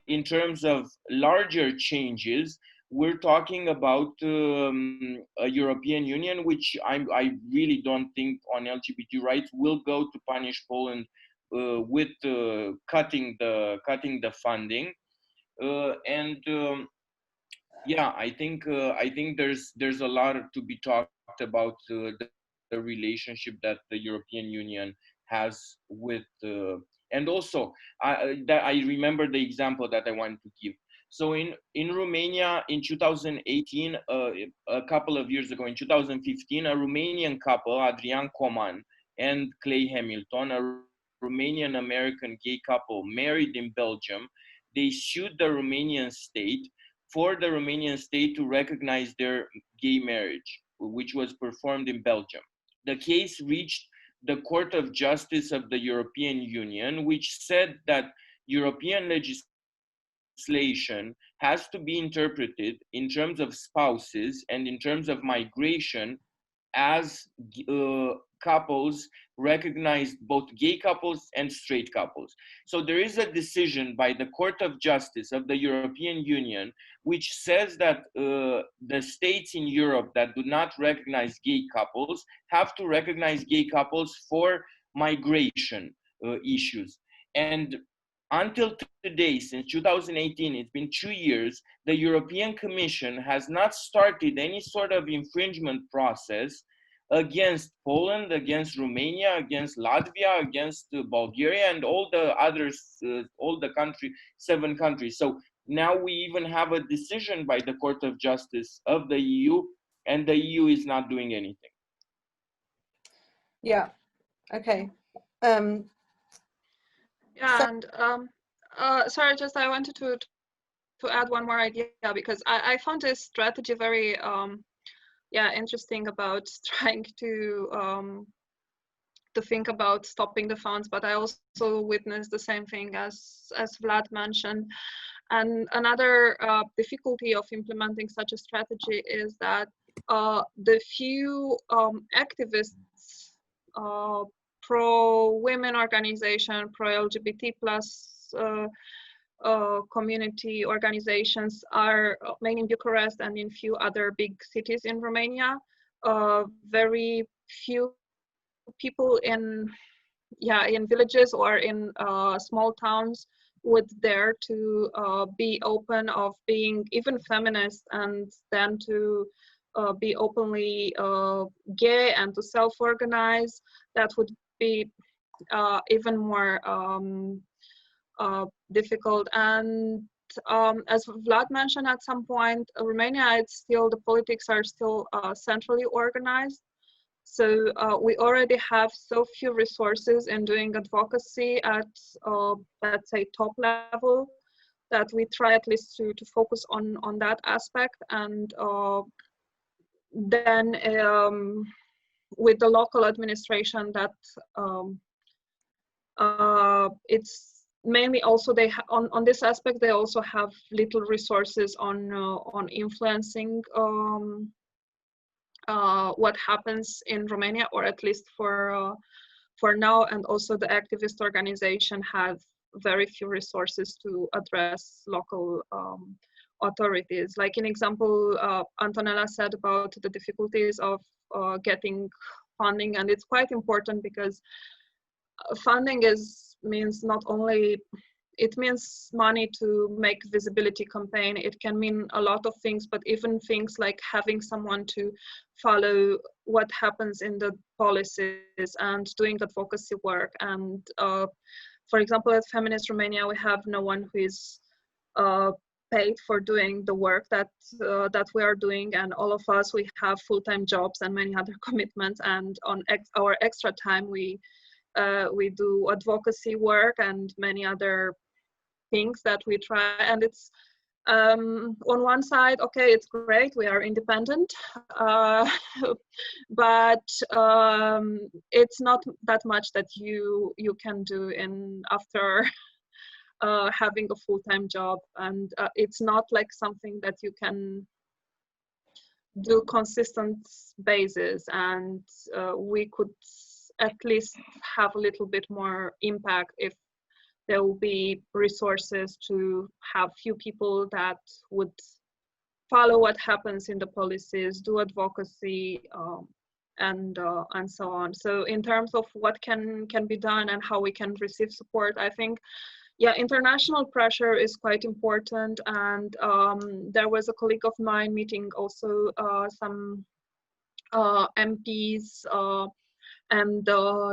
in terms of larger changes, we're talking about a European Union, which I really don't think on LGBT rights will go to punish Poland with cutting the funding. Yeah, I think there's a lot to be talked about the relationship that the European Union has with, and also that I remember the example that I wanted to give. So in Romania in 2018, a couple of years ago, in 2015, a Romanian couple, Adrian Coman and Clay Hamilton, a Romanian American gay couple married in Belgium, they sued the Romanian state for the Romanian state to recognize their gay marriage, which was performed in Belgium. The case reached the Court of Justice of the European Union, which said that European legislation has to be interpreted in terms of spouses and in terms of migration as couples recognized, both gay couples and straight couples. So there is a decision by the Court of Justice of the European Union which says that the states in Europe that do not recognize gay couples have to recognize gay couples for migration issues. And until today, since 2018, it's been 2 years, the European Commission has not started any sort of infringement process against Poland, against Romania, against Latvia, against Bulgaria, and all the others, all the 7 countries. So now we even have a decision by the Court of Justice of the EU, and the EU is not doing anything. Yeah, okay. Yeah, and sorry, just I wanted to add one more idea, because I found this strategy very interesting about trying to think about stopping the funds, but I also witnessed the same thing as Vlad mentioned. And another difficulty of implementing such a strategy is that the few activists, pro-women organization, pro-LGBT plus community organizations are mainly in Bucharest and in few other big cities in Romania. Very few people in villages or in small towns would dare to be open of being even feminist, and then to be openly gay and to self-organize. That would be even more difficult. And as Vlad mentioned at some point, Romania, the politics are still centrally organized. So we already have so few resources in doing advocacy at, let's say, top level, that we try at least to focus on that aspect. And then with the local administration, that it's mainly also on this aspect, they also have little resources on influencing what happens in Romania, or at least for now. And also the activist organization have very few resources to address local authorities. Like in example, Antonella said about the difficulties of getting funding, and it's quite important because funding means not only, it means money to make visibility campaign. It can mean a lot of things, but even things like having someone to follow what happens in the policies and doing advocacy work. And for example, at Feminist Romania, we have no one who is paid for doing the work that we are doing, and all of us, we have full-time jobs and many other commitments, and on our extra time we do advocacy work and many other things that we try. And it's on one side, okay, it's great, we are independent, but it's not that much that you can do after having a full-time job, and it's not like something that you can do consistent basis. And we could at least have a little bit more impact if there will be resources to have few people that would follow what happens in the policies, do advocacy, and so on. So in terms of what can be done and how we can receive support, I think, yeah, international pressure is quite important. And there was a colleague of mine meeting also some MPs, and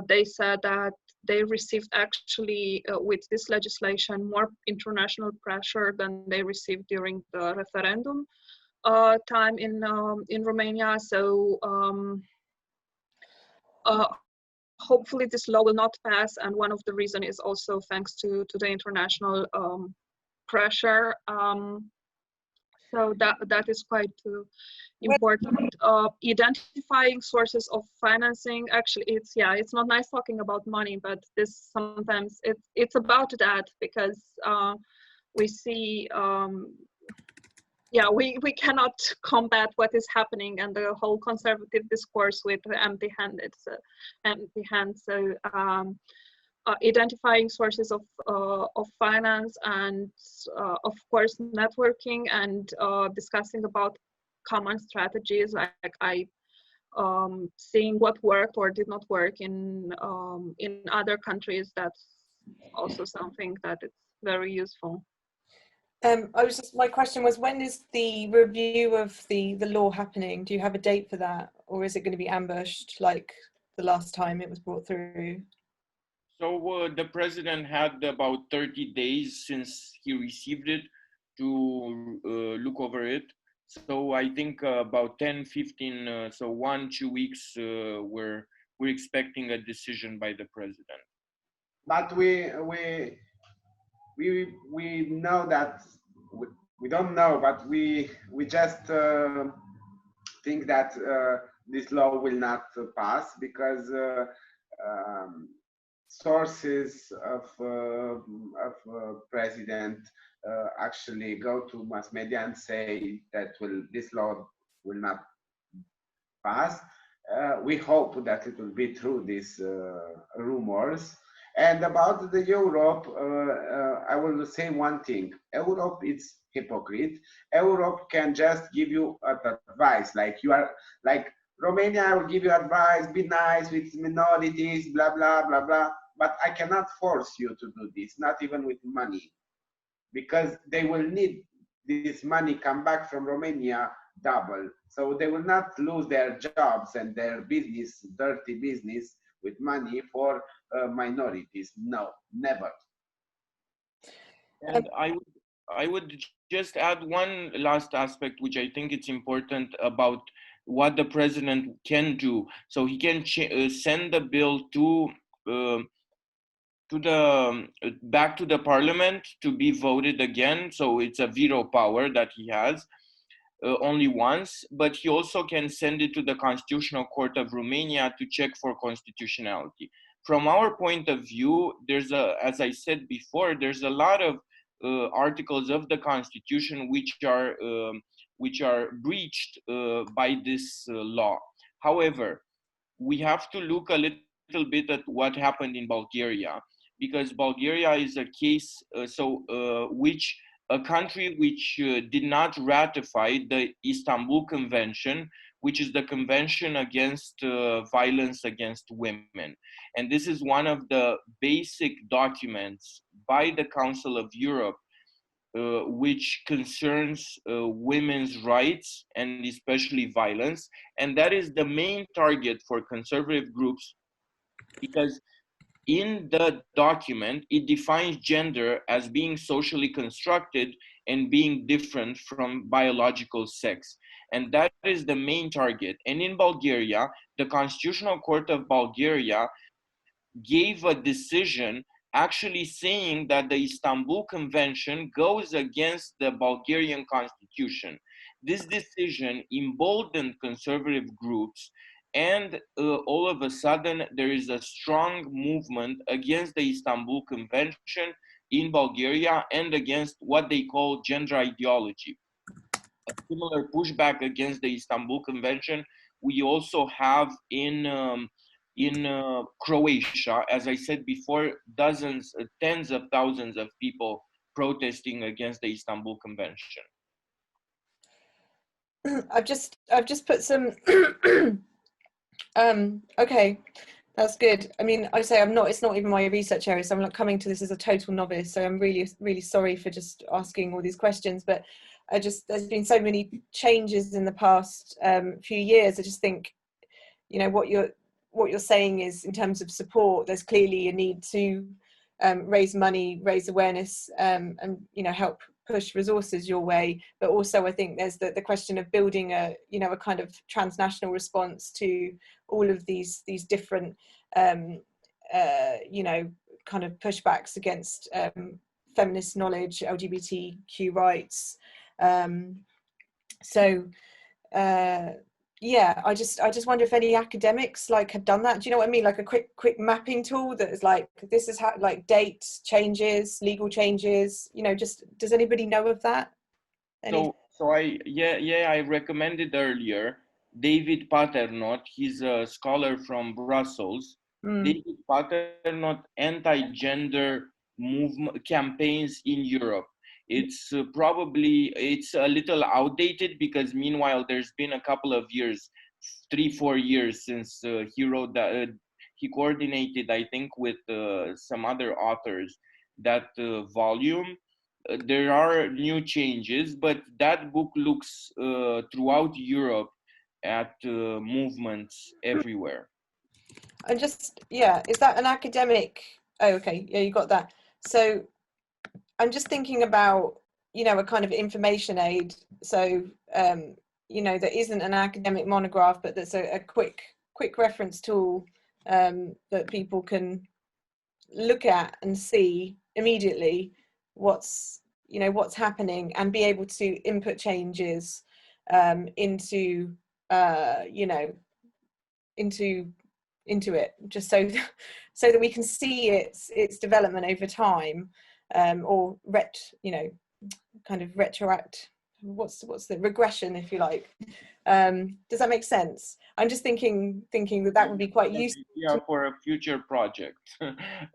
they said that they received actually with this legislation more international pressure than they received during the referendum time in Romania. So hopefully this law will not pass, and one of the reasons is also thanks to the international pressure. So that is quite important. Identifying sources of financing. Actually, it's not nice talking about money, but this sometimes it's about that, because we see we cannot combat what is happening and the whole conservative discourse with empty hands. So identifying sources of finance, and of course networking, and discussing about common strategies, like seeing what worked or did not work in other countries. That's also something that is very useful. My question was, when is the review of the law happening? Do you have a date for that, or is it going to be ambushed like the last time it was brought through? So the president had about 30 days since he received it to look over it. So I think about 10, 15, so 1-2 weeks, we're expecting a decision by the president. But we know that we don't know, but we just think that this law will not pass, because sources of president actually go to mass media and say that this law will not pass. We hope that it will be true, these rumors. And about the Europe, I will say one thing. Europe is hypocrite. Europe can just give you advice, like you are, like Romania, I will give you advice, be nice with minorities, blah, blah, blah, blah. But I cannot force you to do this, not even with money, because they will need this money come back from Romania double. So they will not lose their jobs and their business, dirty business, with money for minorities. No, never. And I would just add one last aspect, which I think it's important about what the president can do. So he can send the bill to the back to the parliament to be voted again. So it's a veto power that he has only once, but he also can send it to the Constitutional Court of Romania to check for constitutionality. From our point of view, as I said before, there's a lot of articles of the Constitution which are breached by this law. However, we have to look a little bit at what happened in Bulgaria, because Bulgaria is a case which a country which did not ratify the Istanbul Convention, which is the Convention against violence against women. And this is one of the basic documents by the Council of Europe which concerns women's rights and especially violence. And that is the main target for conservative groups, because in the document, it defines gender as being socially constructed and being different from biological sex. And that is the main target. And in Bulgaria, the Constitutional Court of Bulgaria gave a decision actually saying that the Istanbul Convention goes against the Bulgarian constitution. This decision emboldened conservative groups, and all of a sudden there is a strong movement against the Istanbul Convention in Bulgaria and against what they call gender ideology. A similar pushback against the Istanbul Convention we also have in Croatia. As I said before, tens of thousands of people protesting against the Istanbul Convention. I've just put some okay, that's good. I mean, I say it's not even my research area, so I'm not coming to this as a total novice, so I'm really sorry for just asking all these questions, but there's been so many changes in the past few years. I just think, you know, what you're saying is, in terms of support, there's clearly a need to raise money, raise awareness, and help push resources your way. But also, I think there's the question of building a kind of transnational response to all of these different kind of pushbacks against feminist knowledge, LGBTQ rights. Yeah, I just wonder if any academics have done that. Do you know what I mean? Like a quick mapping tool that is like, this is how, like, dates changes, legal changes, just, does anybody know of that? So I recommended earlier David Paternot. He's a scholar from Brussels. David Paternot, anti-gender movement campaigns in Europe. It's it's a little outdated, because meanwhile there's been a couple of years, 3-4 years since he wrote that. He coordinated, I think, with some other authors, that volume. There are new changes, but that book looks throughout Europe at movements everywhere. And just, is that an academic? Oh, okay, yeah, you got that. So I'm just thinking about, a kind of information aid. So, there isn't an academic monograph, but that's a quick reference tool that people can look at and see immediately what's happening, and be able to input changes into it, just so that we can see its development over time, or kind of retroact. What's the regression, if you like? Does that make sense? I'm just thinking that would be quite useful. Yeah, for a future project.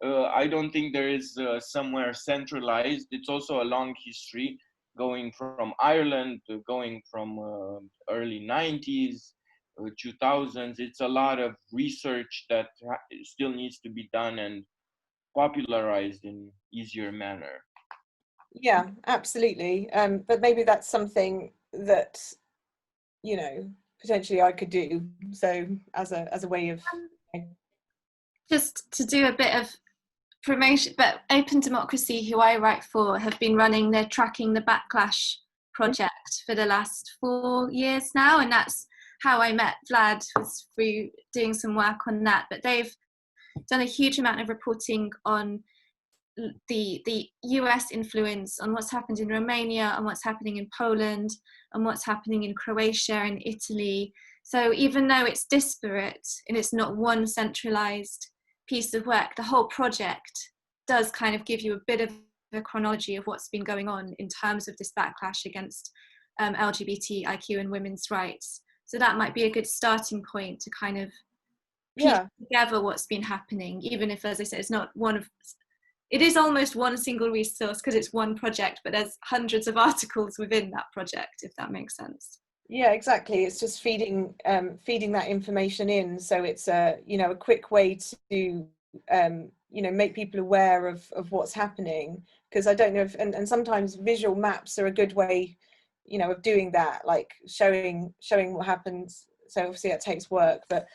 I don't think there is somewhere centralized. It's also a long history, going from Ireland, going from early 90s, 2000s. It's a lot of research that still needs to be done and popularized in easier manner. Yeah, absolutely. But maybe that's something that potentially I could do. So as a way of just to do a bit of promotion. But Open Democracy, who I write for, have been running their Tracking the Backlash project for the last 4 years now, and that's how I met Vlad, was through doing some work on that. But they've done a huge amount of reporting on the US influence on what's happened in Romania, and what's happening in Poland, and what's happening in Croatia and Italy. So even though it's disparate and it's not one centralized piece of work, the whole project does kind of give you a bit of a chronology of what's been going on in terms of this backlash against LGBTIQ and women's rights. So that might be a good starting point to kind of piece together what's been happening, even if, as I said, it's not it is almost one single resource because it's one project, but there's hundreds of articles within that project, if that makes sense. Yeah, exactly. It's just feeding that information in, so it's a quick way to make people aware of what's happening. Because I don't know if, and sometimes visual maps are a good way of doing that, like showing what happens. So obviously that takes work, but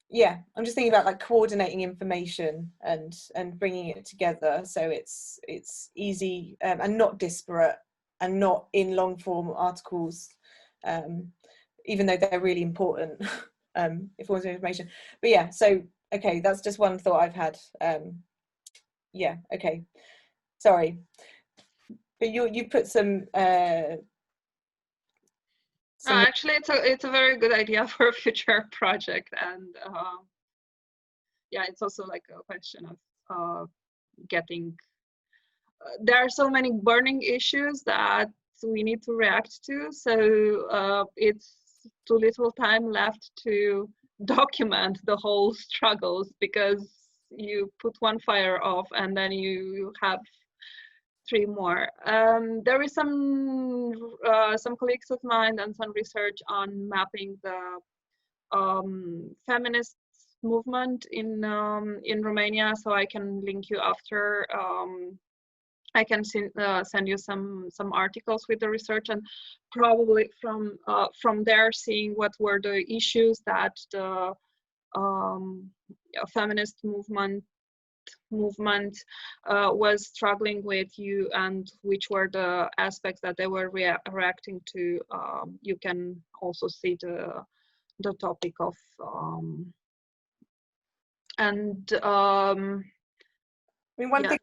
yeah, I'm just thinking about like coordinating information and bringing it together so it's easy and not disparate and not in long form articles, even though they're really important forms of information. But yeah, so okay, that's just one thought I've had. Yeah, okay, sorry, but you put some. Actually, it's a very good idea for a future project, and yeah, it's also like a question of getting. There are so many burning issues that we need to react to, so it's too little time left to document the whole struggles, because you put one fire off and then you have 3 more. There is some colleagues of mine and some research on mapping the feminist movement in Romania, so I can link you after. I can send you some articles with the research, and probably from there seeing what were the issues that the feminist movement was struggling with, you, and which were the aspects that they were reacting to. You can also see the topic of I mean, one thing,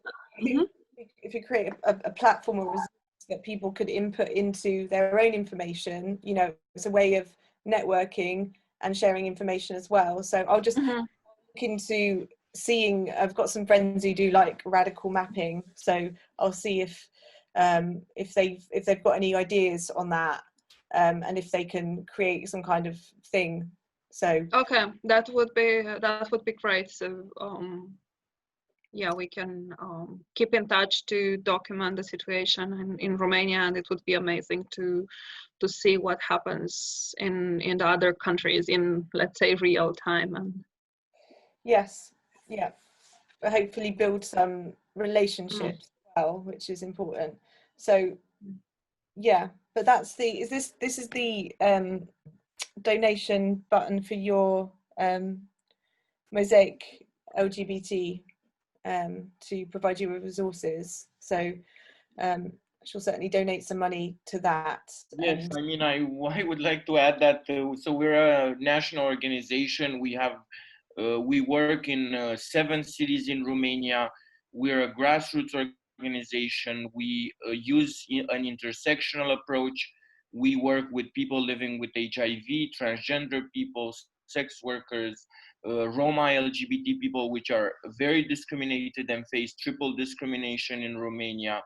if you create a platform or resource that people could input into their own information, you know, it's a way of networking and sharing information as well. So I'll just look into seeing, I've got some friends who do like radical mapping, so I'll see if they've got any ideas on that, and if they can create some kind of thing. So okay, that would be great. So yeah, we can keep in touch to document the situation in Romania, and it would be amazing to see what happens in the other countries in, let's say, real time. And yes, yeah, but hopefully build some relationships as well, which is important. So yeah, but that's the, this is the donation button for your MozaiQ LGBT to provide you with resources. So she'll certainly donate some money to that. Yes, I mean, I would like to add that, so we're a national organization. We work in 7 cities in Romania. We're a grassroots organization. We use an intersectional approach. We work with people living with HIV, transgender people, sex workers, Roma LGBT people, which are very discriminated and face triple discrimination in Romania.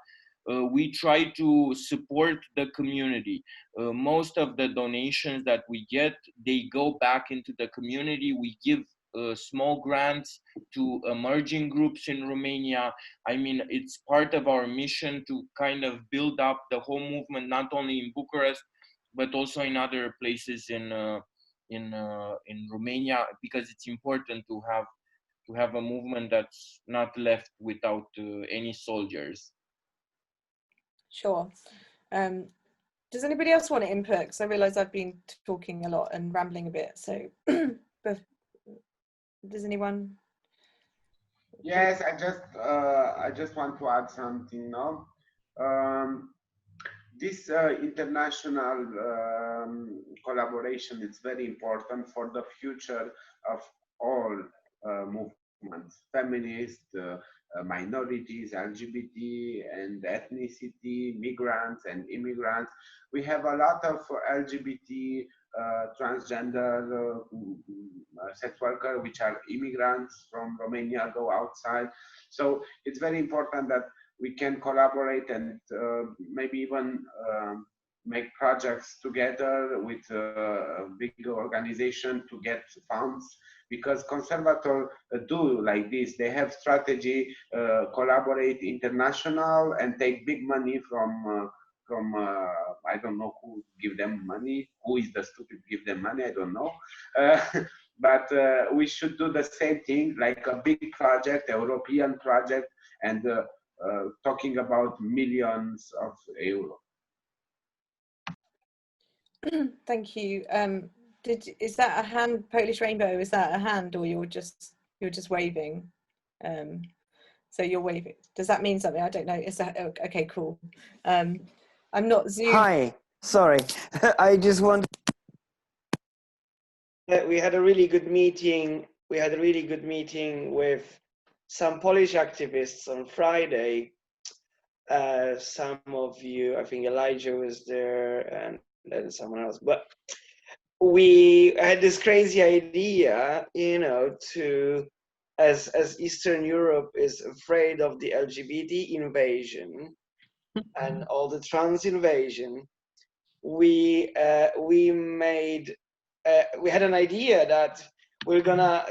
We try to support the community. Most of the donations that we get, they go back into the community. We give small grants to emerging groups in Romania. I mean, it's part of our mission to kind of build up the whole movement, not only in Bucharest, but also in other places in Romania, because it's important to have a movement that's not left without any soldiers. Sure. Does anybody else want to input? Because I realise I've been talking a lot and rambling a bit. So, but does anyone? Yes, I just want to add something now. This international collaboration is very important for the future of all movements, feminist, minorities, LGBT and ethnicity, migrants and immigrants. We have a lot of LGBT, transgender sex workers, which are immigrants from Romania, go outside. So it's very important that we can collaborate and maybe even make projects together with a big organization to get funds, because conservators do like this. They have strategy, collaborate international and take big money from I don't know who give them money, who is the stupid give them money, I don't know. But we should do the same thing, like a big project, a European project, and talking about millions of euros. Thank you. Is that a hand, Polish Rainbow? Is that a hand, or you're just waving? So you're waving. Does that mean something? I don't know. Is that okay? Cool. I'm not Zoom. Hi. Sorry, I just want. We had a really good meeting. We had a really good meeting with some Polish activists on Friday. Some of you, I think Elijah was there, and then someone else. But we had this crazy idea, you know, to as Eastern Europe is afraid of the LGBT invasion and all the trans invasion, we had an idea that we're gonna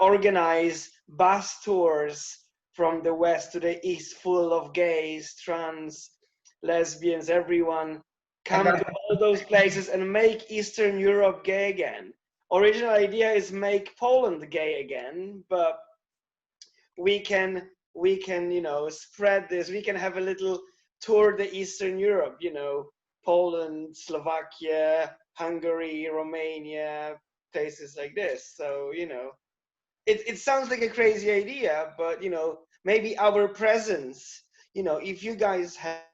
organize bus tours from the west to the east, full of gays, trans, lesbians, everyone, come to all those places and make Eastern Europe gay again. Original idea is make Poland gay again, but we can spread this. We can have a little tour the Eastern Europe, Poland, Slovakia, Hungary, Romania, places like this. So, you know, it sounds like a crazy idea, but, you know, maybe our presence, you know, if you guys have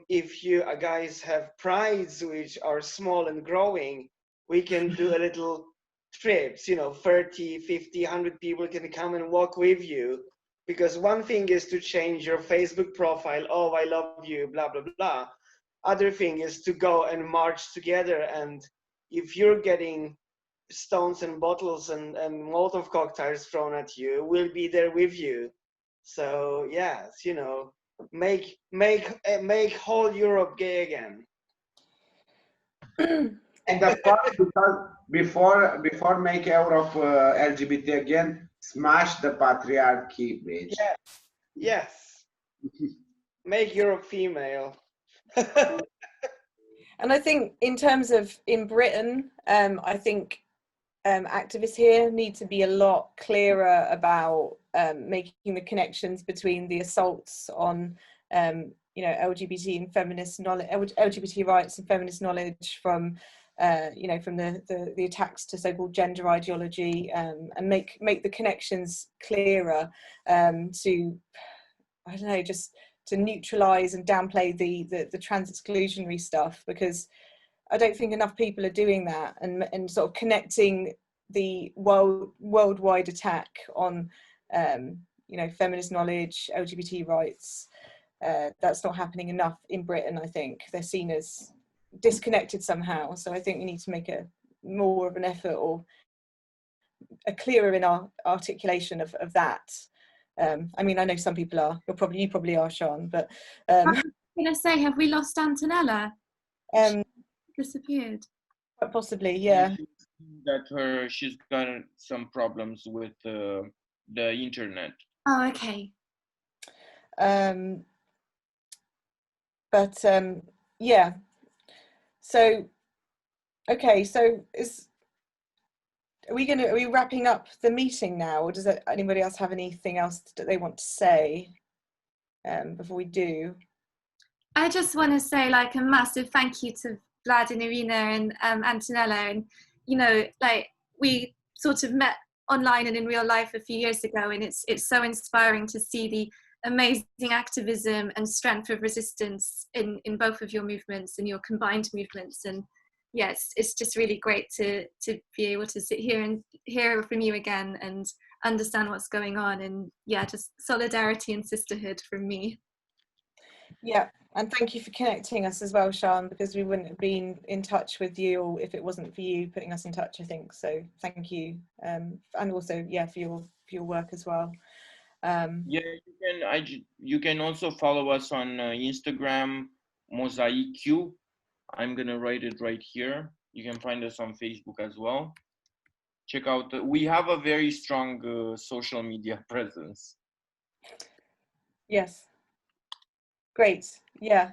if you guys have prides which are small and growing, we can do a little trips, you know, 30, 50, 100 people can come and walk with you. Because one thing is to change your Facebook profile, oh, I love you, blah, blah, blah. Other thing is to go and march together. And if you're getting stones and bottles and Molotov cocktails thrown at you, we'll be there with you. So yes, you know, make whole Europe gay again. And of course, because before make Europe LGBT again, smash the patriarchy, bitch. Yeah. Yes. Make Europe female. And I think in terms of in Britain, I think activists here need to be a lot clearer about making the connections between the assaults on you know, LGBT and feminist knowledge, LGBT rights and feminist knowledge from you know, from the attacks to so-called gender ideology, and make the connections clearer to, I don't know, just to neutralize and downplay the trans exclusionary stuff, because I don't think enough people are doing that, and sort of connecting the worldwide attack on you know, feminist knowledge, LGBT rights. That's not happening enough in Britain. I think they're seen as disconnected somehow. So I think we need to make a more of an effort, or a clearer in our articulation of that. I mean, I know some people are. You probably are, Sean. But I was going to say, have we lost Antonella? Disappeared. Quite possibly, yeah. That she's got some problems with the internet. Oh, okay. But yeah. So, okay. So are we wrapping up the meeting now, or does anybody else have anything else that they want to say before we do? I just want to say, like, a massive thank you to Vlad and Irina and Antonella, and, you know, like, we sort of met online and in real life a few years ago, and it's so inspiring to see the amazing activism and strength of resistance in both of your movements and your combined movements. And yes, it's just really great to be able to sit here and hear from you again and understand what's going on. And yeah, just solidarity and sisterhood from me. Yeah, and thank you for connecting us as well, Sean, because we wouldn't have been in touch with you if it wasn't for you putting us in touch, I think. So thank you, and also, yeah, for your work as well. Yeah, you can also follow us on Instagram, MozaiQ. I'm gonna write it right here. You can find us on Facebook as well. Check out. We have a very strong social media presence. Yes. Great. Yeah.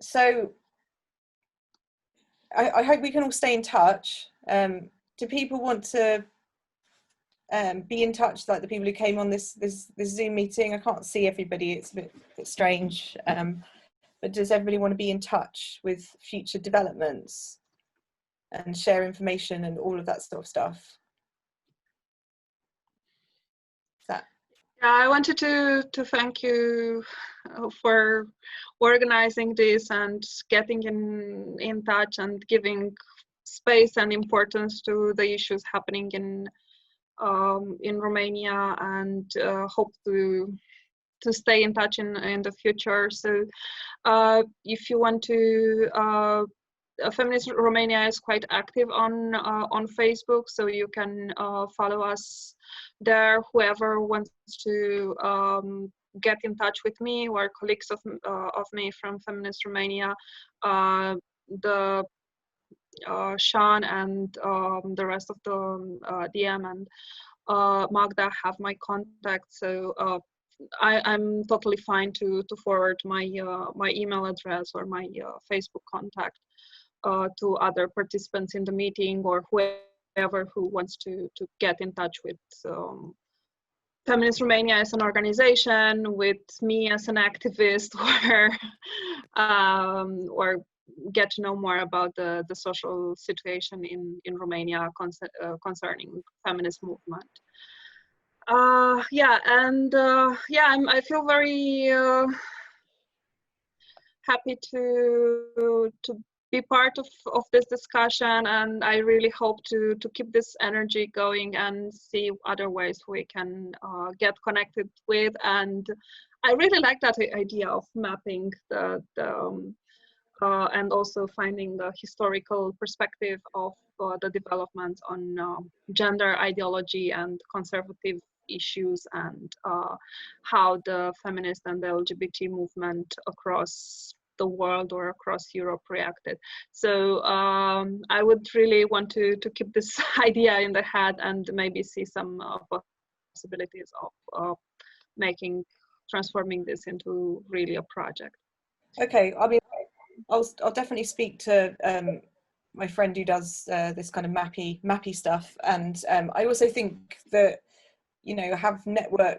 So I hope we can all stay in touch. Do people want to be in touch, like the people who came on this Zoom meeting? I can't see everybody, it's a bit strange, but does everybody want to be in touch with future developments and share information and all of that sort of stuff? Yeah, I wanted to thank you for organizing this and getting in touch and giving space and importance to the issues happening in Romania, and hope to stay in touch in the future. So if you want to, Feminist Romania is quite active on Facebook, so you can follow us there. Whoever wants to get in touch with me or colleagues of me from Feminist Romania, the Sean and the rest of the DM and Magda have my contact, so I'm totally fine to forward my email address or my Facebook contact to other participants in the meeting, or whoever who wants to get in touch with Feminist Romania as an organization, with me as an activist, or get to know more about the social situation in Romania concerning feminist movement. Yeah, and I feel very happy to be part of this discussion, and I really hope to keep this energy going and see other ways we can get connected with. And I really like that idea of mapping and also finding the historical perspective of the development on gender ideology and conservative issues, and how the feminist and the LGBT movement across the world or across Europe reacted. So I would really want to keep this idea in the head and maybe see some possibilities of transforming this into really a project. Okay, I mean, I'll definitely speak to my friend who does this kind of mappy stuff, and I also think that, you know,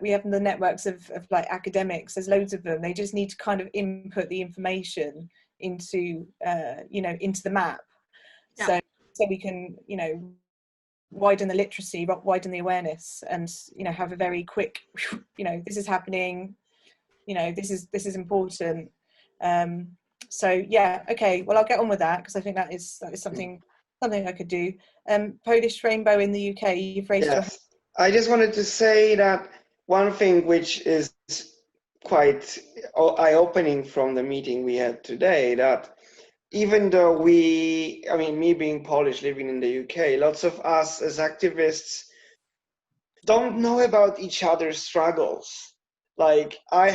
we have the networks of like academics. There's loads of them. They just need to kind of input the information into you know, into the map. Yeah. So we can, you know, widen the literacy, widen the awareness, and, you know, have a very quick, you know, this is happening, you know, this is important. So yeah, okay, well, I'll get on with that, because I think that is something I could do. Polish Rainbow in the UK, you've raised your hand. I just wanted to say that one thing which is quite eye-opening from the meeting we had today, that even though me being Polish, living in the UK, lots of us as activists don't know about each other's struggles. Like I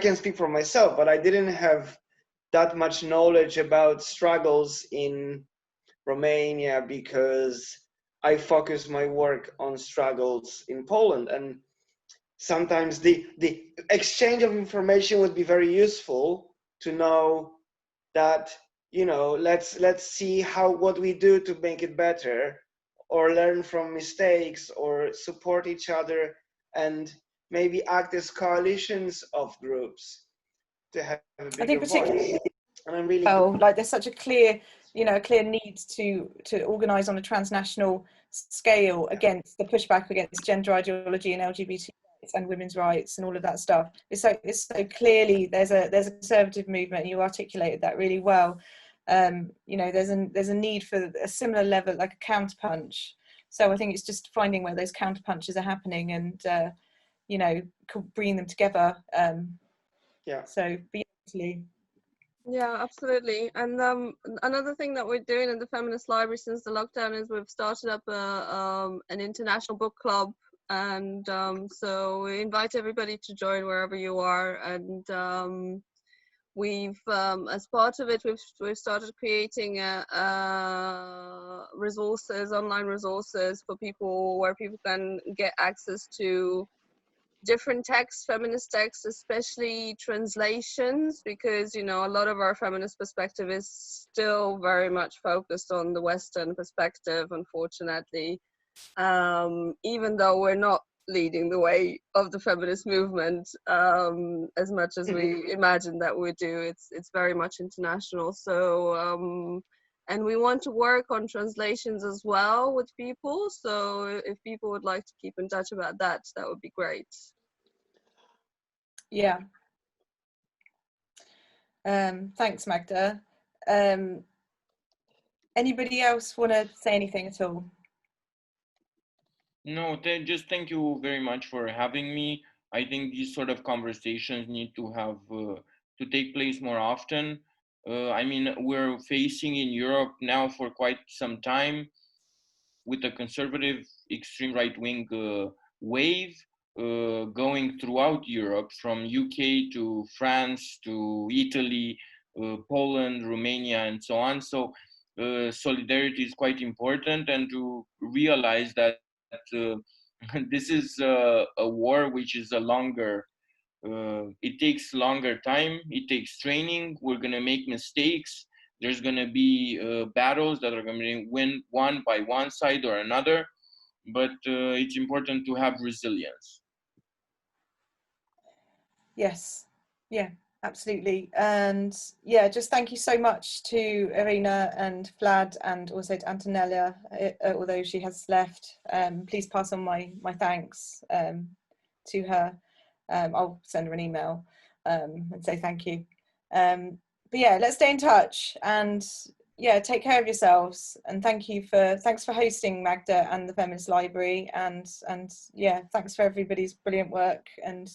can speak for myself, but I didn't have that much knowledge about struggles in Romania because I focus my work on struggles in Poland. And sometimes the exchange of information would be very useful to know that, you know, let's see what we do to make it better, or learn from mistakes, or support each other, and maybe act as coalitions of groups to have a bigger voice. And I'm really like there's such a clear, you know, a clear need to organise on a transnational scale against the pushback against gender ideology and LGBT rights and women's rights and all of that stuff. It's so clearly there's a conservative movement, and you articulated that really well. You know, there's a need for a similar level, like a counterpunch. So I think it's just finding where those counterpunches are happening, and you know, bringing them together. Yeah. So beautifully. Yeah, absolutely. And another thing that we're doing in the Feminist Library since the lockdown is we've started up an international book club, and so we invite everybody to join wherever you are. And we've as part of it, we've started creating online resources for people, where people can get access to different texts, feminist texts, especially translations, because, you know, a lot of our feminist perspective is still very much focused on the Western perspective, unfortunately. Even though we're not leading the way of the feminist movement as much as we imagine that we do, it's very much international. So and we want to work on translations as well with people. So if people would like to keep in touch about that, that would be great. Yeah. Thanks, Magda. Anybody else want to say anything at all? No, just thank you very much for having me. I think these sort of conversations need to have to take place more often. I mean, we're facing in Europe now for quite some time with a conservative extreme right-wing wave going throughout Europe, from UK to France to Italy, Poland, Romania, and so on. So solidarity is quite important, and to realize that this is a war which is a longer, it takes longer time, it takes training, we're going to make mistakes, there's going to be battles that are going to be won by one side or another, but it's important to have resilience. Yes, yeah, Absolutely. And yeah, just thank you so much to Irina and Vlad, and also to Antonella, although she has left. Please pass on my thanks to her. I'll send her an email and say thank you. But yeah, let's stay in touch, and yeah, take care of yourselves. And thanks for hosting Magda and the Feminist Library, and yeah, thanks for everybody's brilliant work, and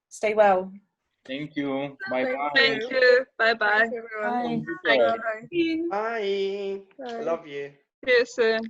stay well. Thank you. Bye bye. Thank you. Bye bye. Thanks, everyone. Bye. Bye. Bye. Bye. I love you. See you soon.